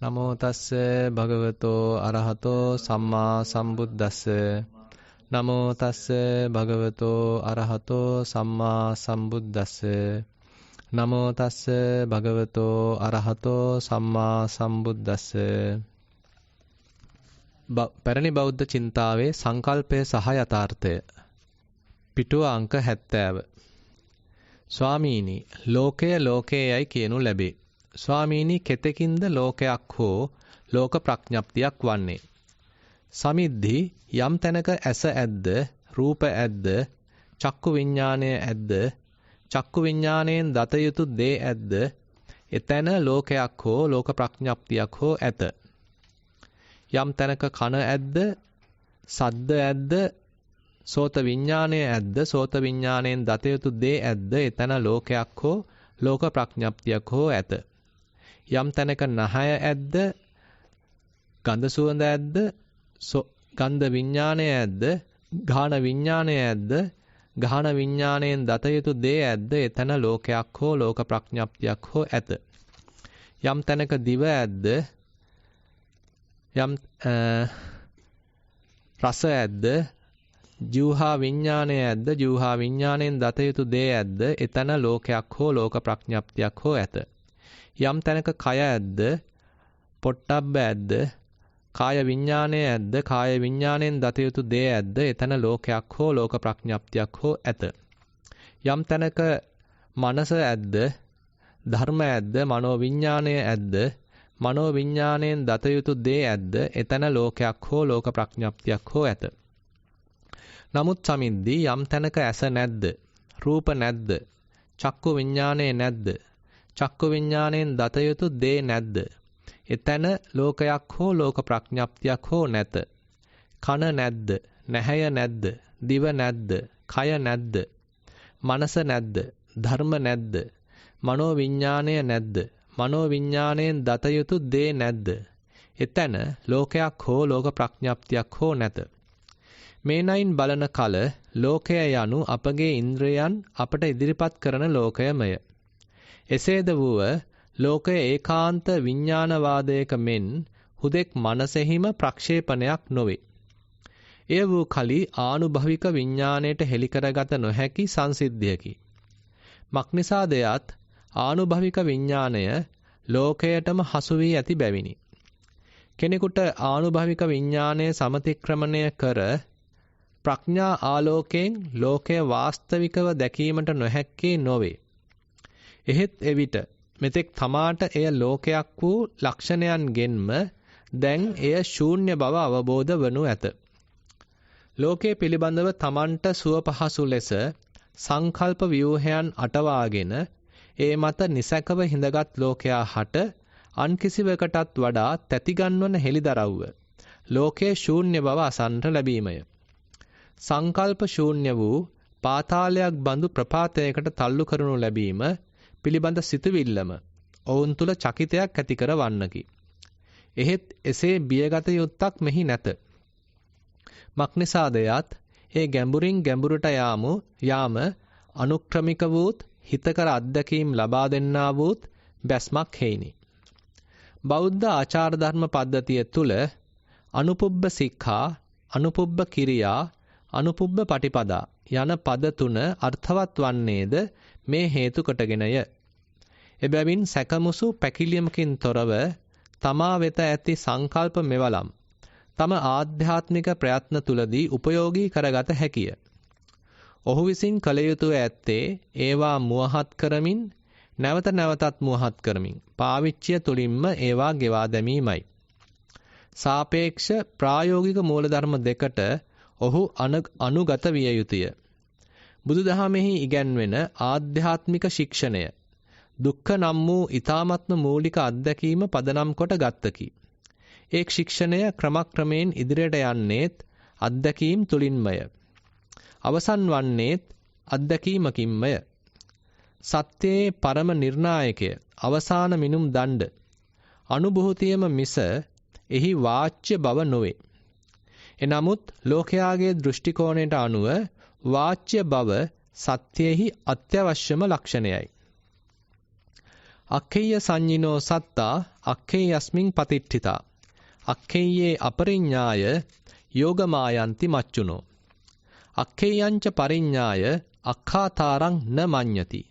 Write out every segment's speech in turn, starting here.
නමෝ තස්ස භගවතෝ අරහතෝ සම්මා සම්බුද්දස්ස නමෝ තස්ස භගවතෝ අරහතෝ සම්මා සම්බුද්දස්ස නමෝ තස්ස භගවතෝ අරහතෝ සම්මා සම්බුද්දස්ස පැරණි බෞද්ධ චින්තාවේ සංකල්පය සහ යථාර්ථය පිටුව අංක 70 ස්වාමීනි ලෝකය ලෝකයයි කියනු ලැබේ. ස්වාමීනි කෙතකින්ද ලෝකයක් හෝ ලෝක ප්‍රඥප්තියක් වන්නේ? සමිද්ධි යම් තැනක ඇස ඇද්ද, රූප ඇද්ද, චක්කු විඥානය ඇද්ද, චක්කු විඥාණයෙන් දත යුතු දේ ඇද්ද, එතැන ලෝකයක් හෝ ලෝක ප්‍රඥප්තියක් හෝ ඇත. යම් තැනක කන ඇද්ද, සද්ද ඇද්ද, සෝත විඥානය ඇද්ද, සෝත විඥාණයෙන් දත යුතු දේ ඇද්ද, එතැන ලෝකයක් හෝ ලෝක ප්‍රඥප්තියක් හෝ ඇත. යම් තැනක නහය ඇද්ද, ගන්ධ සුවඳ ඇද්ද, ගන්ධ විඥානය ඇද්ද, ගාහන විඥානය ඇද්ද, ගාහන විඥාණයෙන් දත යුතු දේ ඇද්ද, එතන ලෝකයක් හෝ ලෝක ප්‍රඥප්තියක් හෝ ඇත. යම් තැනක දිව ඇද්ද, යම් රස ඇද්ද, ජීවහා විඥානය ඇද්ද, ජීවහා විඥාණයෙන් දත යුතු දේ ඇද්ද, එතන ලෝකයක් හෝ ලෝක ප්‍රඥප්තියක් හෝ ඇත. යම් තැනක කය ඇද්ද, පොට්ටබ්බ ඇද්ද, කාය විඥානය ඇද්ද, කාය විඥාණයෙන් දත යුතු දේ ඇද්ද, එතන ලෝකයක් හෝ ලෝක ප්‍රඥප්තියක් හෝ ඇත. යම් තැනක මනස ඇද්ද, ධර්ම ඇද්ද, මනෝ විඥානය ඇද්ද, මනෝ විඥාණයෙන් දත යුතු දේ ඇද්ද, එතන ලෝකයක් හෝ ලෝක ප්‍රඥප්තියක් හෝ ඇත. නමුත් සමින්දී යම් තැනක ඇස නැද්ද, රූප නැද්ද, චක්කු විඥානය නැද්ද, චක්කු විඥාණයෙන් දත යුතු දේ නැද්ද, එතැන ලෝකයක් හෝ ලෝක ප්‍රඥප්තියක් හෝ නැත. කන නැද්ද, නැහැය නැද්ද, දිව නැද්ද, කය නැද්ද, මනස නැද්ද, ධර්ම නැද්ද, මනෝ විඥානය නැද්ද, මනෝ විඥාණයෙන් දත යුතු දේ නැද්ද, එතැන ලෝකයක් හෝ ලෝක ප්‍රඥප්තියක් හෝ නැත. මේනයින් බලන කල ලෝකය යනු අපගේ ඉන්ද්‍රයන් අපට ඉදිරිපත් කරන ලෝකයමය. එසේද වුව ලෝකය ඒකාන්ත විඥානවාදයක මෙන් හුදෙක් මනසෙහිම ප්‍රක්ෂේපණයක් නොවේ. එය වූ කලි ආනුභවික විඥාණයට හෙළි කරගත නොහැකි සංසිද්ධියකි. මක්නිසාදයත් ආනුභවික විඥාණය ලෝකයටම හසු වී ඇති බැවිනි. කෙනෙකුට ආනුභවික විඥාණය සමතික්‍රමණය කර ප්‍රඥා ආලෝකයෙන් ලෝකය වාස්තවිකව දැකීමට නොහැක්කේ නොවේ. එහෙත් එවිට මෙතෙක් තමාට එය ලෝකයක් වූ ලක්ෂණයන්ගෙන්ම දැන් එය ශූන්‍ය බව අවබෝධ වනු ඇත. ලෝකයේ පිළිබඳව තමන්ට සුව පහසු ලෙස සංකල්ප ව්‍යූහයන් අටවාගෙන ඒ මත නිසැකව හිඳගත් ලෝකයා හට අන් කිසිවකටත් වඩා තැතිගන්වන හෙළිදරව්ව ලෝකයේ ශූන්‍ය බව අසන්නට ලැබීමය. සංකල්ප ශූන්‍ය වූ පාතාලයක් බඳු ප්‍රපාතයකට තල්ලු කරනු ලැබීම පිළිබඳ සිතුවිල්ලම ඔවුන් තුල චකිතයක් ඇති කර වන්නකි. එහෙත් එසේ බියගත යුත්තක් මෙහි නැත. මක්නිසාදයත් ඒ ගැඹුරින් ගැඹුරට යාම අනුක්‍රමික වූත් හිතකර අත්දැකීම් ලබා දෙන්නා වූත් බැස්මක් හේිනි. බෞද්ධ ආචාර ධර්ම පද්ධතිය තුල අනුපුබ්බ සික්ඛා, අනුපුබ්බ කිරියා, අනුපුබ්බ පටිපදා යන පද තුන අර්ථවත් වන්නේද මේ හේතු කොටගෙනය. එබැවින් සැකමුසු පැකිලියමකින් තොරව තමා වෙත ඇති සංකල්ප මෙවලම් තම ආධ්‍යාත්මික ප්‍රයත්න තුලදී උපයෝගී කරගත හැකිය. ඔහු විසින් කළ යුතුය ඇත්තේ ඒවා මුවහත් කරමින් නැවත නැවතත් මුවහත් කරමින් පාවිච්චිය තුලින්ම ඒවා ගෙවා දැමීමයි. සාපේක්ෂ ප්‍රායෝගික මූලධර්ම දෙකට ඔහු අනුගත විය යුතුය. බුදුදහමෙහි ඉගැන්වෙන ආධ්‍යාත්මික ශික්ෂණය දුක්ඛ නම් වූ ඊ타මත්ම මූලික අත්දැකීම පදනම් කොට ගත්තකි. ඒ ශික්ෂණය ක්‍රමක්‍රමයෙන් ඉදිරියට යන්නේත් අත්දැකීම් තුලින්මය. අවසන් වන්නේත් අත්දැකීමකින්මය. සත්‍යයේ පරම නිර්ණායකය අවසාන මිනුම් දණ්ඩ අනුභූතියම මිස එහි වාච්‍ය බව නොවේ. එනමුත් ලෝකයාගේ දෘෂ්ටි කෝණයට අනුව වාච්‍ය බව සත්‍යයෙහි අත්‍යවශ්‍යම ලක්ෂණයයි. අක්ඛේය සංඤිනෝ සත්තා අක්ඛේයස්මින් පතිට්ඨිතා අක්ඛේයේ අපරිඤ්ඤාය යෝගමායන්ති මච්චුනෝ අක්ඛේයංච පරිඤ්ඤාය අක්ඛාතාරං න මඤ්ඤති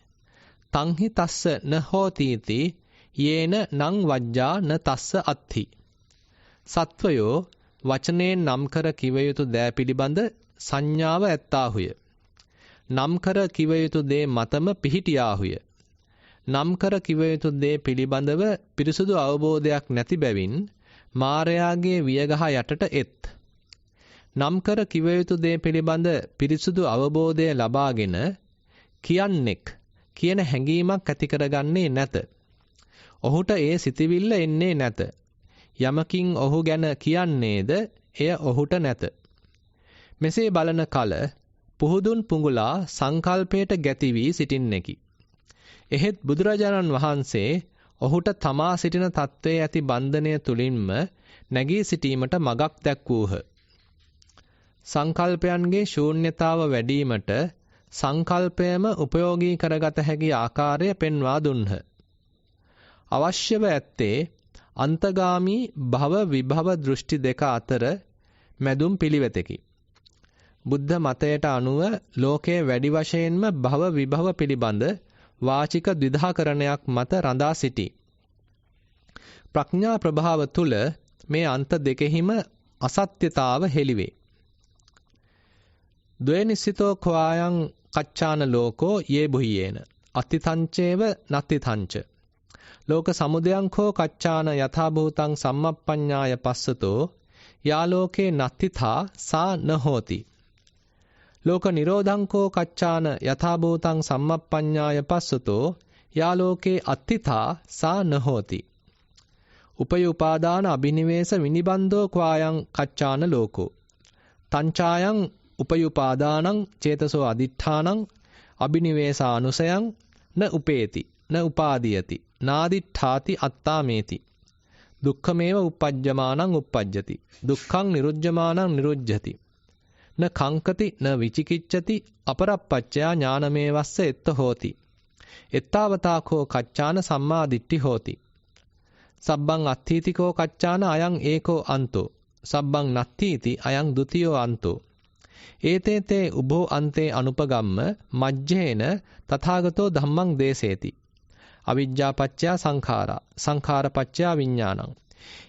තංහි තස්ස න හෝතිති යේන නං වජ්ජා න තස්ස අත්ථි සත්වයෝ වචනයෙන් නම් කර කිව යුතු දෑ පිළිබඳ සංඥාව ඇත්තාහුය නම් කර කිව යුතු දේ මතම පිහිටියාහුය නම් කර කිව යුතු දේ පිළිබඳව පිරිසුදු අවබෝධයක් නැති බැවින් මාරයාගේ වියගහ යටට එත් නම් කර කිව යුතු දේ පිළිබඳ පිරිසුදු අවබෝධය ලබාගෙන කියන්නෙක් කියන හැඟීමක් ඇති කරගන්නේ නැත. ඔහුට ඒ සිතිවිල්ල එන්නේ නැත. යමකින් ඔහු ගැන කියන්නේද එය ඔහුට නැත. මෙසේ බලන කල පුහුදුන් පුඟුලා සංකල්පයට ගැති වී සිටින්නෙකි. එහෙත් බුදුරජාණන් වහන්සේ ඔහුට තමා සිටින තත්ත්වයේ ඇති බන්ධනය තුලින්ම නැගී සිටීමට මගක් දැක්වූහ. සංකල්පයන්ගේ ශූන්‍යතාව වැඩිවීමට සංකල්පයම උපයෝගී කරගත හැකි ආකාරය පෙන්වා දුන්හ. අවශ්‍යව ඇත්තේ අන්තගාමී භව විභව දෘෂ්ටි දෙක අතර මැදුම් පිළිවෙතකි. බුද්ධ මතයට අනුව ලෝකයේ වැඩි වශයෙන්ම භව විභව පිළිබඳ වාචික ද්විධාකරණයක් මත රඳා සිටී. ප්‍රඥා ප්‍රභාව තුල මේ අන්ත දෙකෙහිම අසත්‍යතාව හෙළිවේ. ද්වේනිසිතෝ ක්වායං කච්චාන ලෝකෝ යේ බුහියේන අත්තිතංචේව නත්තිතංච ලෝක සමුදයං කෝ කච්චාන යථා භූතං සම්මප්පඤ්ඤාය පස්සතෝ යා ලෝකේ නත්තිතා සා න හෝති ලෝක නිරෝධං කෝ කච්චාන යථා භූතං සම්මප්පඤ්ඤාය පස්සතෝ යා ලෝකේ අත්තිතා සා න හෝති උපයුපාදාන අබිනිවේෂ විනිබන්ධෝ ක්වායං කච්චාන ලෝකෝ තංචායං උපයුපාදානං චේතසෝ අදිඨානං අබිනිවේෂානුසයං න උපේති න උපාදීයති නාදිඨාති අත්තාමේති දුක්ඛමේව uppajjamaනං uppajjati දුක්ඛං නිරුජ්ජමානං නිරුජ්ජති න කංකති න විචිකිච්ඡති අපරප්පච්චයා ඥානමේවස්ස එත්ත හෝති එත්තාවතාකෝ කච්චාන සම්මා දිට්ඨි හෝති සබ්බං අත්ථීතිකෝ කච්චාන අයං ඒකෝ අන්තෝ සබ්බං නත්ථීති අයං ဒ ුතියෝ අන්තෝ ඒතේතේ උභෝ අන්තේ අනුපගම්ම මජ්ජේන තථාගතෝ ධම්මං දේසේති අවිජ්ජාපච්චය සංඛාරා සංඛාරපච්චය විඥානං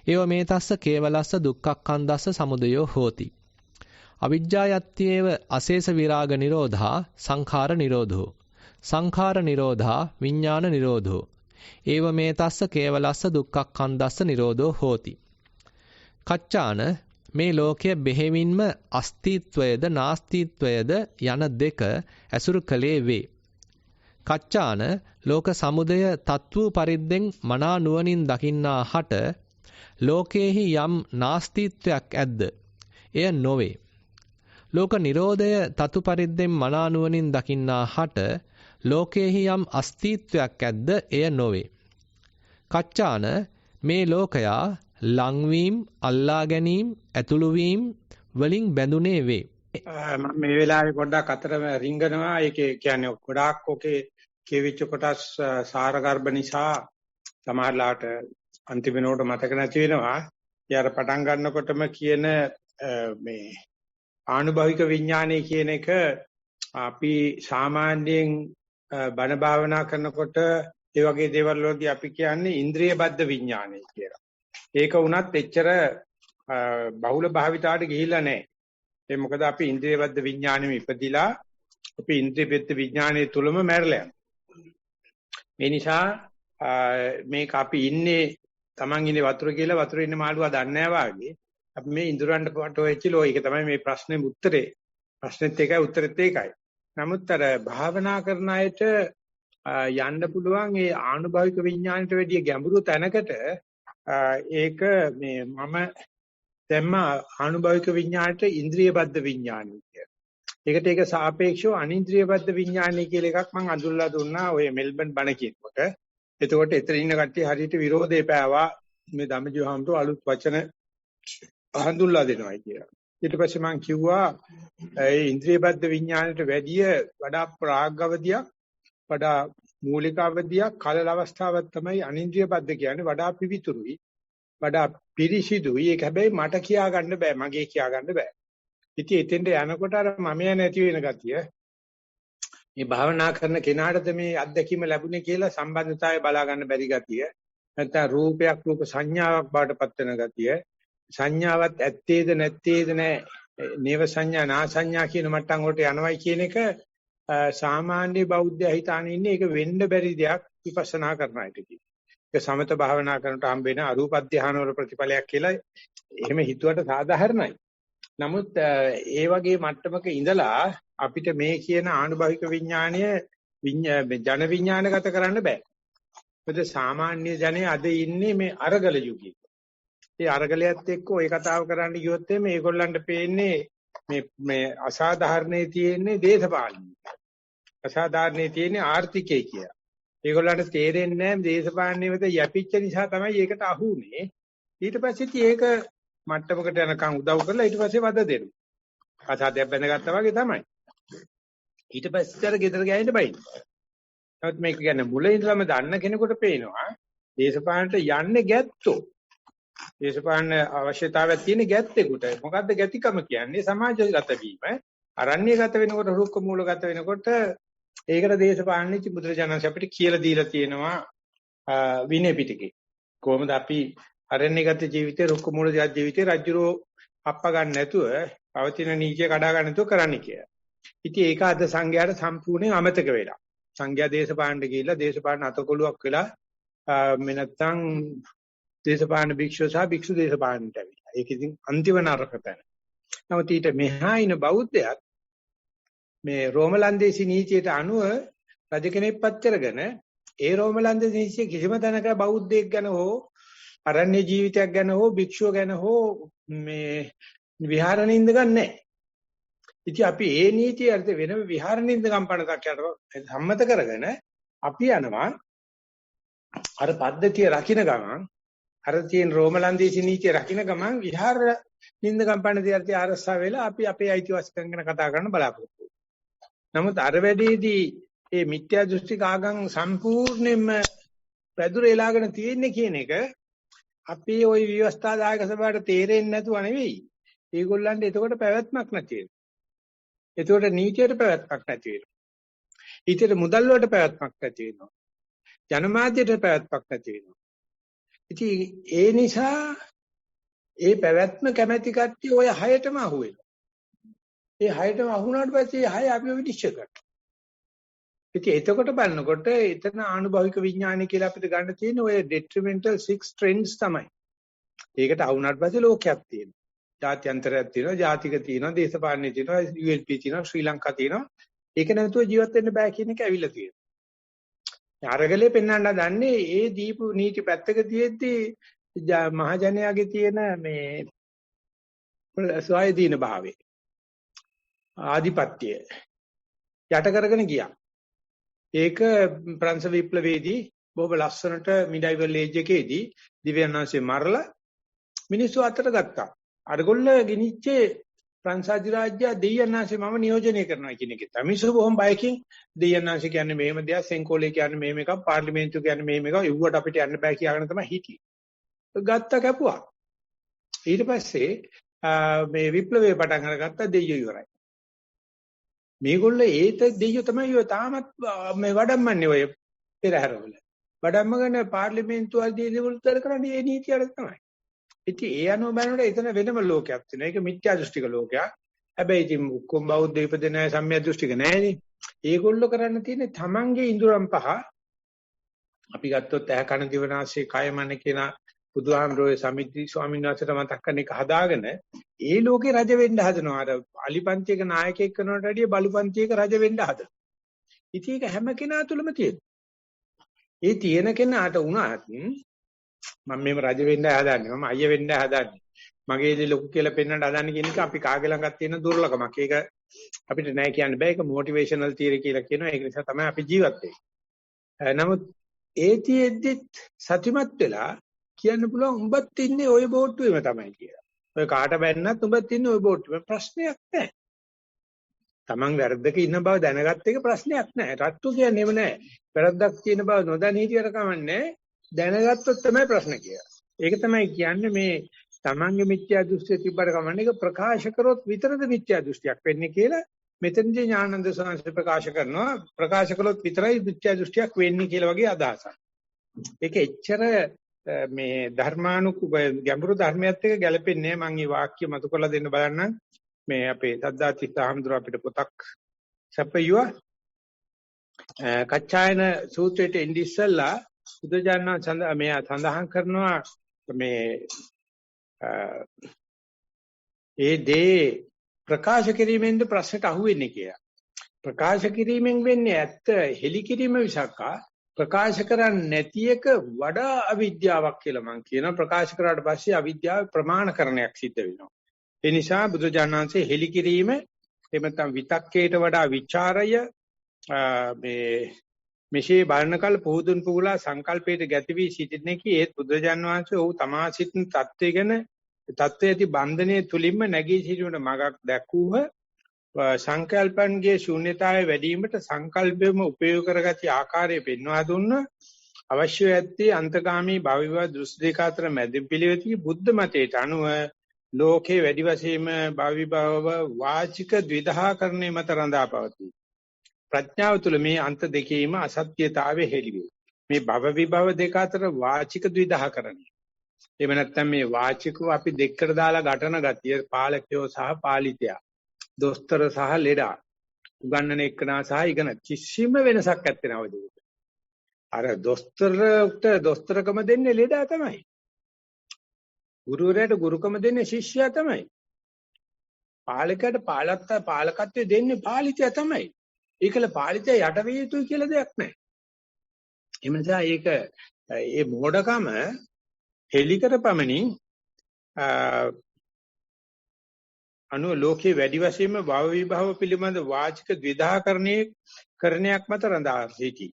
ඒව මේතස්ස කේවලස්ස දුක්ඛක්ඛන්දස්ස සමුදයෝ හෝති අවිජ්ජායත්‍යේව අශේෂ විරාග නිරෝධා සංඛාර නිරෝධෝ සංඛාර නිරෝධා විඥාන නිරෝධෝ ඒව මේතස්ස කේවලස්ස දුක්ඛක්ඛන්දස්ස නිරෝධෝ හෝති කච්චාන මේ ලෝකයේ බෙහෙවින්ම අස්තිත්වයද නාස්තිත්වයද යන දෙක ඇසුරු කලේ වේ. කච්චාන ලෝක සමුදය තත්වූ පරිද්දෙන් මනා නුවණින් දකින්නා හට ලෝකයේහි යම් නාස්තිත්වයක් ඇද්ද? එය නොවේ. ලෝක නිරෝධය තතු පරිද්දෙන් මනා නුවණින් දකින්නා හට ලෝකයේහි යම් අස්තිත්වයක් ඇද්ද? එය නොවේ. කච්චාන මේ ලෝකයා ලංවීම අල්ලා ගැනීම ඇතුළු වීම වලින් බැඳුනේ වේ. මම මේ වෙලාවේ පොඩ්ඩක් අතරම රිංගනවා. ඒකේ කියන්නේ ගොඩාක් ඔකේ කියවිච්ච කොටස් සාර ගර්භ නිසා සමහරලාට අන්තිම වෙනකොට මතක නැති වෙනවා. ඊයර පටන් ගන්නකොටම කියන මේ ආනුභවික විඥානය කියන එක අපි සාමාන්‍යයෙන් බණ භාවනා කරනකොට ඒ වගේ දේවල් වලදී අපි කියන්නේ ඉන්ද්‍රිය බද්ධ විඥානය කියලා. ඒක වුණත් එච්චර බහුල භාවිතාවට ගිහිල්ලා නැහැ. ඒ මොකද අපි ඉන්ද්‍රිය බද්ධ විඥානෙම ඉපදිලා අපි ඉන්ද්‍රිය බද්ධ විඥානයේ තුලම මැරලා යනවා. මේ නිසා මේක අපි ඉන්නේ Taman ඉන්නේ වතුර කියලා වතුරේ ඉන්න මාළුවා දන්නේ නැහැ වාගේ. අපි මේ ඉඳුරන්ට පටෝ වෙච්චිලෝ ඒක තමයි මේ ප්‍රශ්නේ උත්තරේ. ප්‍රශ්නෙත් ඒකයි උත්තරෙත් ඒකයි. නමුත් අර භාවනා කරන අයට යන්න පුළුවන් ඒ ආනුභාවික විඥාණයට වැඩිය ගැඹුරු තැනකට ඒක මේ මම දැම්ම ආනුභාවික විඥාණයට ඉන්ද්‍රිය බද්ධ විඥානය කියලා. ඒකට ඒක සාපේක්ෂව අනින්ද්‍රිය බද්ධ විඥානය කියලා එකක් මම අඳුරලා දුන්නා ඔය මෙල්බන් බණ කියනකොට. එතකොට එතන ඉන්න කට්ටිය හරියට විරෝධේ පෑවා මේ ධම්මජීවහමතු අලුත් වචන හඳුන්ලා දෙනවා කියලා. ඊට පස්සේ මම කිව්වා ඒ ඉන්ද්‍රිය බද්ධ විඥාණයට වැඩිය වඩා ප්‍රාග්ගවදියක් වඩා මූලික අවධියක් කලල අවස්ථාවක් තමයි අනින්ද්‍රිය බද්ධ කියන්නේ වඩා පිවිතුරුයි වඩා පිරිසිදුයි ඒක හැබැයි මට කියා ගන්න බෑ මගේ කියා ගන්න බෑ ඉතින් එතෙන්ට යනකොට අර මමයා නැති වෙන ගතිය මේ භාවනා කරන කෙනාටද මේ අත්දැකීම ලැබුණේ කියලා සම්බන්ධතාවය බලා ගන්න බැරි ගතිය නැත්නම් රූපයක් රූප සංඥාවක් බවට පත් වෙන ගතිය සංඥාවත් ඇත්තේද නැත්තේද නැහැ නේව සංඥා නා සංඥා කියන මට්ටම් වලට යනවයි කියන එක සාමාන්‍ය බෞද්ධ හිතාන ඉන්නේ ඒක වෙන්න බැරි දෙයක් විපස්සනා කරන අයට කියන. ඒක සමත භාවනා කරනට හම්බ වෙන අරූප ධානය වල ප්‍රතිඵලයක් කියලා එහෙම හිතුවට සාධාරණයි. නමුත් ඒ වගේ මට්ටමක ඉඳලා අපිට මේ කියන ආනුභාවික විඥාණය ජන විඥානගත කරන්න බෑ. මොකද සාමාන්‍ය ජනය අද ඉන්නේ මේ අරගල යුගයේ. ඒ අරගලයත් එක්ක ওই කතාව කරන්න ගියොත් මේගොල්ලන්ට පේන්නේ මේ අසාධාරණේ තියෙන්නේ දේශපාලනය. අසාධාරණේ තියෙන්නේ ආර්ථිකය කියලා. ඒගොල්ලන්ට තේරෙන්නේ නැහැ දේශපාලනයේ වෙත යැපිච්ච නිසා තමයි ඒකට අහු උනේ. ඊට පස්සේ ඒක මට්ටමකට යනකම් උදව් කරලා ඊට පස්සේ වද දෙනවා. අසාධ්‍යයක් බැඳගත්තා වගේ තමයි. ඊට පස්සේ අර ගෙදර ගෑනිට බයින්. නමුත් මේක කියන්නේ මුල ඉඳලම දන්න කෙනෙකුට පේනවා දේශපාලනට යන්නේ ගැත්තෝ. දේශපාලන අවශ්‍යතාවයක් තියෙන ගැත්තෙකුට. මොකද්ද ගැතිකම කියන්නේ? සමාජගත වීම. අරණ්‍යගත වෙනකොට රුක්ක මූලගත වෙනකොට ඒකට දේශපාලනයේ බුදුරජාණන් අපිට කියලා දීලා තියෙනවා විනය පිටකේ. කොහොමද අපි අරණ්‍යගත ජීවිතේ රුක්ක මූල ජීවිතේ රජුරෝ අප්ප ගන්න නැතුව පවතින නීතිය කඩා ගන්න නැතුව කරන්න කියලා. ඉතින් ඒක අද සංඝයාට සම්පූර්ණයෙන් අමතක වෙලා. සංඝයා දේශපාලනට ගිහිල්ලා දේශපාලන අතකොළුවක් වෙලා මේ නැත්තම් දේශපාලන භික්ෂුව සහ භික්ෂු දේශපාලනට ඇවිල්ලා. ඒක ඉතින් අන්තිම නරක තැන. නමුත් ඊට මෙහා ඉන බෞද්ධයත් මේ රෝමලන්දේසි නීතියට අනුව රජ කෙනෙක්පත් කරගෙන ඒ රෝමලන්දේසි නීතිය කිසිම තැනක බෞද්ධයෙක් ගැන හෝ අරණ්‍ය ජීවිතයක් ගැන හෝ භික්ෂුව ගැන හෝ මේ විහාරණින්ද ගන්නෑ. ඉතින් අපි ඒ නීතිය අර්ථ වෙන විහාරණින්ද කම්පනක් යට සම්මත කරගෙන අපි යනවා අර පද්ධතිය රකින්න ගමන් අර තියෙන රෝමලන්දේසි නීතිය රකින්න ගමන් විහාර නින්ද කම්පන දියර්ථය ආරස්සා වෙලා අපි අපේ අයිතිවාසිකම් ගැන කතා කරන්න බලාපොරොත්තු වෙනවා. නමුත් අර වැඩේදී මේ මිත්‍යා දෘෂ්ටික ආගම් සම්පූර්ණයෙන්ම පැදුරේලාගෙන තියෙන්නේ කියන එක අපි ওই විවස්ථාදායක සභාවට තේරෙන්නේ නැතුව නෙවෙයි. ඒගොල්ලන්ට එතකොට පැවැත්මක් නැති වෙනවා. එතකොට නීතියට පැවැත්මක් නැති වෙනවා. ඊටට මුදල් වලට පැවැත්මක් නැති වෙනවා. ජනමාධ්‍යයට පැවැත්මක් නැති වෙනවා. ඉතින් ඒ නිසා ඒ පැවැත්ම කැමැති කට්ටිය ඔය හයටම අහු වෙනවා. ඒ හයටම අහු වුණාට පස්සේ හය අපිව විනිශ්චය කරනවා. ඉතින් එතකොට බලනකොට එතන ආනුභාවික විඥානය කියලා අපිට ගන්න තියෙන ඔය detrimental 6 trends තමයි. ඒකට අහු වුණාට පස්සේ ලෝකයක් තියෙනවා. ජාත්‍යන්තරයක් තියෙනවා, ජාතික තියෙනවා, දේශපාලනේ තියෙනවා, ULP තියෙනවා, ශ්‍රී ලංකා තියෙනවා. ඒක නැතුව ජීවත් වෙන්න බෑ කියන එක ඇවිල්ලා තියෙනවා. අරගලේ පෙන්වන්න දන්නේ ඒ දීපු නීති පැත්තක තියෙද්දි මහජනයාගේ තියෙන මේ ස්වාධීන භාවය ආධිපත්‍ය යට කරගෙන ගියා. ඒක ප්‍රංශ විප්ලවයේදී බොහොම ලස්සනට මිඩයිවල් ඒජ් එකේදී දිව්‍යඥාන්සේ මරලා මිනිස්සු අතට ගත්තා. අරගොල්ල ගිනිච්චේ ප්‍රංශ අධිරාජ්‍ය දෙයයන්ාංශේ මම නියෝජනය කරනවා කියන එක. මිනිස්සු බොහොම බයකින් දෙයයන්ාංශ කියන්නේ මෙහෙම දෙයක්, සෙන්කෝලේ කියන්නේ මෙහෙම එකක්, පාර්ලිමේන්තුව කියන්නේ මෙහෙම එකක්, ඉව්වට අපිට යන්න බෑ කියලාගෙන තමයි හිටියේ. ගත්ත කැපුවා. ඊට පස්සේ මේ විප්ලවය පටන් අරගත්ත දෙයියෝ ඉවරයි. මේගොල්ලෝ ඒත දෙයියෝ තමයි ඔය තාමත් මේ වඩම්මන්නේ ඔය පෙරහැරවල. වඩම්මගෙන පාර්ලිමේන්තුවල්දී ඉවුල්තර කරන්නේ ඒ නීතියට තමයි. ඉතින් ඒ අනුව බලනකොට එතන වෙනම ලෝකයක් තියෙනවා. ඒක මිත්‍යා දෘෂ්ටික ලෝකයක්. හැබැයි ඉතින් ඔක්කොම බෞද්ධ ඉපදෙන අය සම්මිය දෘෂ්ටික නෑනේ. ඒගොල්ලෝ කරන්න තියෙන්නේ තමන්ගේ ඉඳුරම් පහ අපි ගත්තොත් ඇහ කන දිවනාසය කය මන කියන බුදුහාමරෝයේ සමිති ස්වාමීන් වහන්සේට මතක් කරන එක හදාගෙන ඒ ලෝකේ රජ වෙන්න හදනවා. අර අලිපන්තියක නායකයෙක් කරනවට වැඩිය බලුපන්තියක රජ වෙන්න හදනවා. ඉතින් ඒක හැම කෙනා තුළම තියෙනවා. ඒ තියෙන කෙනාට උනත් මම මේව රජ වෙන්න හදන්නේ, මම අයිය වෙන්න හදන්නේ, මගේදී ලොකු කියලා පෙන්වන්න හදන්නේ කියන එක අපි කාගේ ළඟත් තියෙන දුර්ලභමක්. ඒක අපිට නෑ කියන්න බෑ. ඒක මොටිවේෂනල් තියරි කියලා කියනවා. ඒක නිසා තමයි අපි ජීවත් වෙන්නේ. නමුත් ඒතිෙද්දිත් සත්‍යමත් වෙලා කියන්න පුළුවන් උඹත් ඉන්නේ ওই බෝට්ටුවේම තමයි කියලා. ඔය කාට බැන්නත් උඹත් ඉන්නේ ওই බෝට්ටුවේ. ප්‍රශ්නයක් නැහැ. Taman වැරද්දක ඉන්න බව දැනගත්ත එක ප්‍රශ්නයක් නෑ. රට්ටු කියන්නේම නෑ. වැරද්දක් තියෙන බව නොදැන හිටියට කමන්නේ දැනගත්තොත් තමයි ප්‍රශ්න කියලා. ඒක තමයි කියන්නේ මේ තමන්ගේ මිත්‍යා දෘෂ්ටිය තිබ්බට කමන්නේ ඒක ප්‍රකාශ කරොත් විතරද මිත්‍යා දෘෂ්ටියක් වෙන්නේ කියලා මෙතනදී ඥානන්ද සාංශ ප්‍රකාශ කරනවා. ප්‍රකාශ කළොත් විතරයි මිත්‍යා දෘෂ්ටියක් වෙන්නේ කියලා වගේ අදහසක්. ඒක එච්චර මේ ගැඹුරු ධර්මයත් එක්ක ගැලපෙන්නේ නැහැ. මම මේ වාක්‍ය මතු කරලා දෙන්න බලන්නම්. මේ අපේ සද්දාතිස්ස හාමුදුරුව අපිට පොතක් සැපයුවා. කච්චායන සූත්‍රයේ ඉඳි ඉස්සල්ලා බුදුජානක සඳහන් කරනවා මේ ඒ දේ ප්‍රකාශ කිරීමෙන්ද ප්‍රශ්නට අහුවෙන්නේ කියලා. ප්‍රකාශ කිරීමෙන් වෙන්නේ ඇත්ත හෙලි කිරීම විසක්කා ප්‍රකාශ කරන්නේ නැති එක වඩා අවිද්‍යාවක් කියලා මම කියනවා. ප්‍රකාශ කරාට පස්සේ අවිද්‍යාව ප්‍රමාණකරණයක් සිද්ධ වෙනවා. ඒ නිසා බුදුජානනාංශයේ හෙලි කිරීම එහෙම නැත්නම් විතක්කේට වඩා ਵਿਚාරය මෙසේ බලනකල් පුහුදුන් පුහුලා සංකල්පයට ගැති වී සිටින්නේ කී ඒත් බුදුජාන විශ්වාසය ඔහු තමා සිටින தත්ත්වය ගැන தත්ත්වයේ ඇති බන්ධනයේ තුලින්ම නැගී සිටීමට මගක් දැක්වූහ. සංකල්පන්ගේ ශූන්‍යතාවය වැඩි වීමට සංකල්පෙම උපයෝග කරගති ආකාරය පෙන්වා දුන්න අවශ්‍ය ඇත්තේ අන්තගාමී භවවිව දෘෂ්ටි දෙක අතර මැදින් පිළිවෙතී බුද්ධ මතයට අනුව ලෝකේ වැඩි වශයෙන්ම භවවිභව වාචික ද්විධාකරණය මත රඳා පවතී. ප්‍රඥාව තුළ මේ අන්ත දෙකේම අසත්‍යතාවය හෙළි වේ. මේ භව විභව දෙක අතර වාචික ද්විධාකරණය. එහෙම නැත්නම් මේ වාචිකව අපි දෙකට දාලා ගැටන ගතිය පාලකයෝ සහ පාලිතයා. දොස්තර සහ ලෙඩා. උගන්නන එක්කනා සහ ඉගෙන කිසිම වෙනසක් නැත්තේ නවදීක. අර දොස්තරට දොස්තරකම දෙන්නේ ලෙඩා තමයි. ගුරුවරයාට ගුරුකම දෙන්නේ ශිෂ්‍යයා තමයි. පාලකයාට පාලකත්වය දෙන්නේ පාලිතයා තමයි. ඒකල පාලිතය යට විය යුතුයි කියලා දෙයක් නැහැ. ඒ නිසා ඒක මේ මෝඩකම හෙලි කරපමණින් අනු ලෝකේ වැඩි වශයෙන්ම භව විභව පිළිබඳ වාචික ද්විධාකරණයක් මත රඳා සිටී.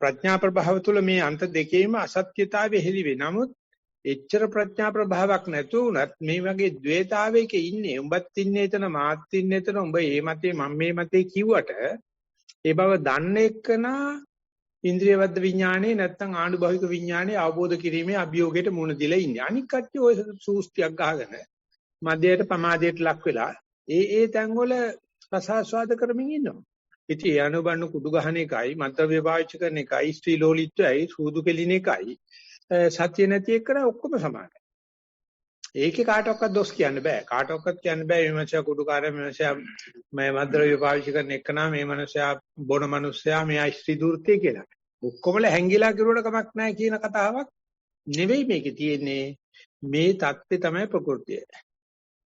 ප්‍රඥා ප්‍රභාව තුළ මේ අන්ත දෙකේම අසත්‍යතාවය හෙලි වේ. නමුත් එච්චර ප්‍රඥා ප්‍රභාවක් නැතු වුණත් මේ වගේ ද්වේතාවයක ඉන්නේ. උඹත් ඉන්නේ එතන මාත් ඉන්නේ එතන. උඹ මේ මතේ මම මේ මතේ කිව්වට ඒ බව දන්න එක්කනා ඉන්ද්‍රියවද්ද විඥානේ නැත්තම් ආනුභවික විඥානේ අවබෝධ කිරීමේ අභියෝගයට මුහුණ දීලා ඉන්නේ. අනික් කට්ටිය ඔය සූස්තියක් ගහගෙන මධ්‍යයට ප්‍රමාදයට ලක් වෙලා ඒ තැන්වල රසාස්වාද කරමින් ඉන්නවා. ඉතින් ඒ අනුබණ්ණු කුඩු ගහන එකයි මත්ද්‍රව්‍ය පාවිච්චි කරන එකයි ස්ත්‍රී ලෝලීත්වයයි සූදු කෙලින එකයි සත්‍ය නැති එක්කන ඔක්කොම සමානයි. ඒකේ කාටවත් දොස් කියන්න බෑ. කාටවත් කියන්න බෑ මේ මනුස්සයා කුඩුකාරය මේ මනුස්සයා මේ මද්ද්‍රව්‍ය පාවිච්චි කරන එකනා මේ මනුස්සයා බොන මනුස්සයා මෙයා ස්ත්‍රී දූර්තය කියලා. ඔක්කොමල හැංගිලා කිරුවට කමක් නැහැ කියන කතාවක් නෙවෙයි මේකේ තියෙන්නේ. මේ தත්ත්වය තමයි ප්‍රകൃතිය.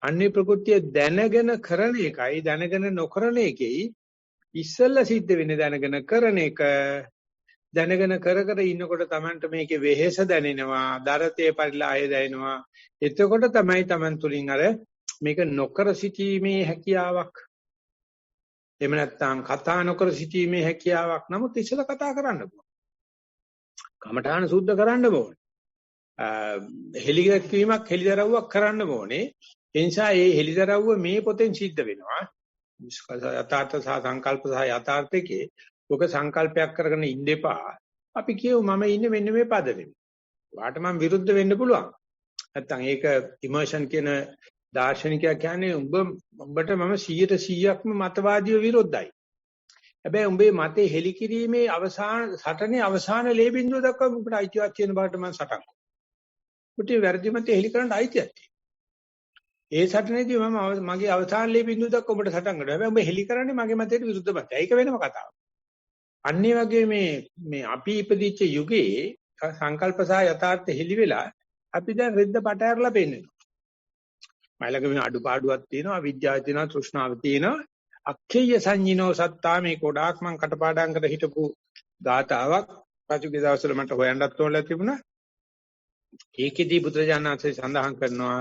අන්නේ ප්‍රകൃතිය දැනගෙන කරන එකයි දැනගෙන නොකරන එකයි ඉස්සෙල්ලා සිද්ධ වෙන්නේ දැනගෙන කරන එක. දැනගෙන කර ඉන්නකොට Tamanට මේකේ වෙහෙස දැනෙනවා, දරතේ පරිලාය දැනෙනවා. එතකොට තමයි Taman තුලින් අර මේක නොකර සිටීමේ හැකියාවක්. එහෙම නැත්නම් කතා නොකර සිටීමේ හැකියාවක්. නමුත් ඉස්සෙල්ලා කතා කරන්න ඕන. කමඨාන සුද්ධ කරන්න ඕන. හෙලිගැක්වීමක් හෙලිදරව්වක් කරන්න ඕනේ. ඒ නිසා මේ හෙලිදරව්ව මේ පොතෙන් සිද්ධ වෙනවා. යථාර්ථ සහ සංකල්ප සහ යථාර්ථකේ ඔක සංකල්පයක් කරගෙන ඉන්න එපා. අපි කියමු මම ඉන්නේ මෙන්න මේ පදෙම. වාට මම විරුද්ධ වෙන්න පුළුවන්. නැත්තම් ඒක ඉමර්ෂන් කියන දාර්ශනිකයා කියන්නේ උඹට මම 100%ක්ම මතවාදීව විරුද්ධයි. හැබැයි උඹේ මතේ හෙලි කිරීමේ අවසාන සටනේ අවසාන ලේ බිඳුව දක්වා උඹට අයිතියක් තියෙන බවට මම සටන් කරනවා. උඹට වැරදි මතේ හෙලි කරන්න අයිතියක් තියෙනවා. ඒ සටනේදී මම මගේ අවසාන ලේ බිඳුව දක්වා උඹට සටන් කරනවා. හැබැයි උඹ හෙලි කරන්නේ මගේ මතයට විරුද්ධ මතය. ඒක වෙනම කතාවක්. අන්නේ වගේ මේ අපි ඉපදිච්ච යුගයේ සංකල්ප සහ යථාර්ථ හෙලි වෙලා අපි දැන් රෙද්ද පට ඇරලා පෙන්නනවා. මයිලක මේ අඩුපාඩුවක් තියෙනවා, අවිද්‍යාව තියෙනවා, තෘෂ්ණාව තියෙනවා. අක්ඛේය සංඤිනෝ සත්තා මේ කොඩාක් මං කටපාඩම් කර හිටපු ගාතාවක් පසුගිය දවස්වල මට හොයන්නත් ඕනලා තිබුණා. ඒකෙදී බුදුරජාණන්සේ සඳහන් කරනවා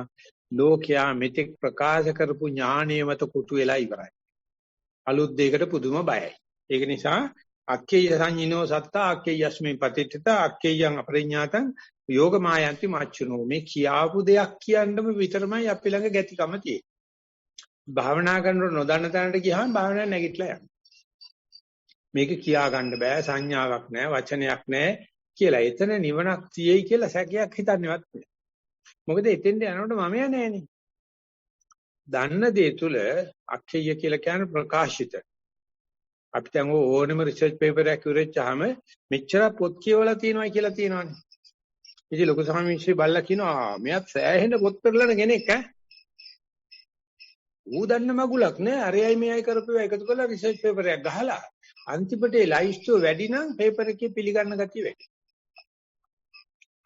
ලෝකයා මෙතෙක් ප්‍රකාශ කරපු ඥානීය මත කුතු වෙලා ඉවරයි. අලුත් දෙයකට පුදුම බයයි. ඒක නිසා අක්ඛේය සංඤිනෝ සත්තා අක්ඛේයස්මේ පතිත්ථිතා අක්ඛේයං අපරිඥාතං යෝගමායන්ති මාච්චුනෝ මේ කියාපු දෙයක් කියන්නම විතරමයි අපි ළඟ ගැතිකම තියෙන්නේ. භාවනා කරනකොට නොදන්න තැනට ගියාම භාවනාව නැගිටලා යනවා. මේක කියා ගන්න බෑ සංඥාවක් නෑ වචනයක් නෑ කියලා. එතන නිවනක් තියෙයි කියලා සැකයක් හිතන්නේවත් නෑ. මොකද එතෙන්ට යනකොට මම යන්නේනේ. දන්න දේ තුල අක්ෂය කියලා කියන්නේ ප්‍රකාශිත. අපිට ඕනෙම රිසර්ච් පේපර් එකක් ඉවරෙච්චාම මෙච්චර පොත් කියවලා තියෙනවා කියලා තියෙනවානේ. ඉතින් ලොකු ස්වාමීන් බල්ලා කියනවා මෙයාත් සෑහෙන පොත් පෙරලන කෙනෙක් ඈ. ඌ දන්න මගුලක් නෑ. අරයයි මෙයයි කරපුවා එකතු කරලා රිසර්ච් පේපර් එකක් ගහලා අන්තිමට ලයිස්ට් වැඩි නම් පේපර් එකේ පිළිගන්න ගතිය වැඩි.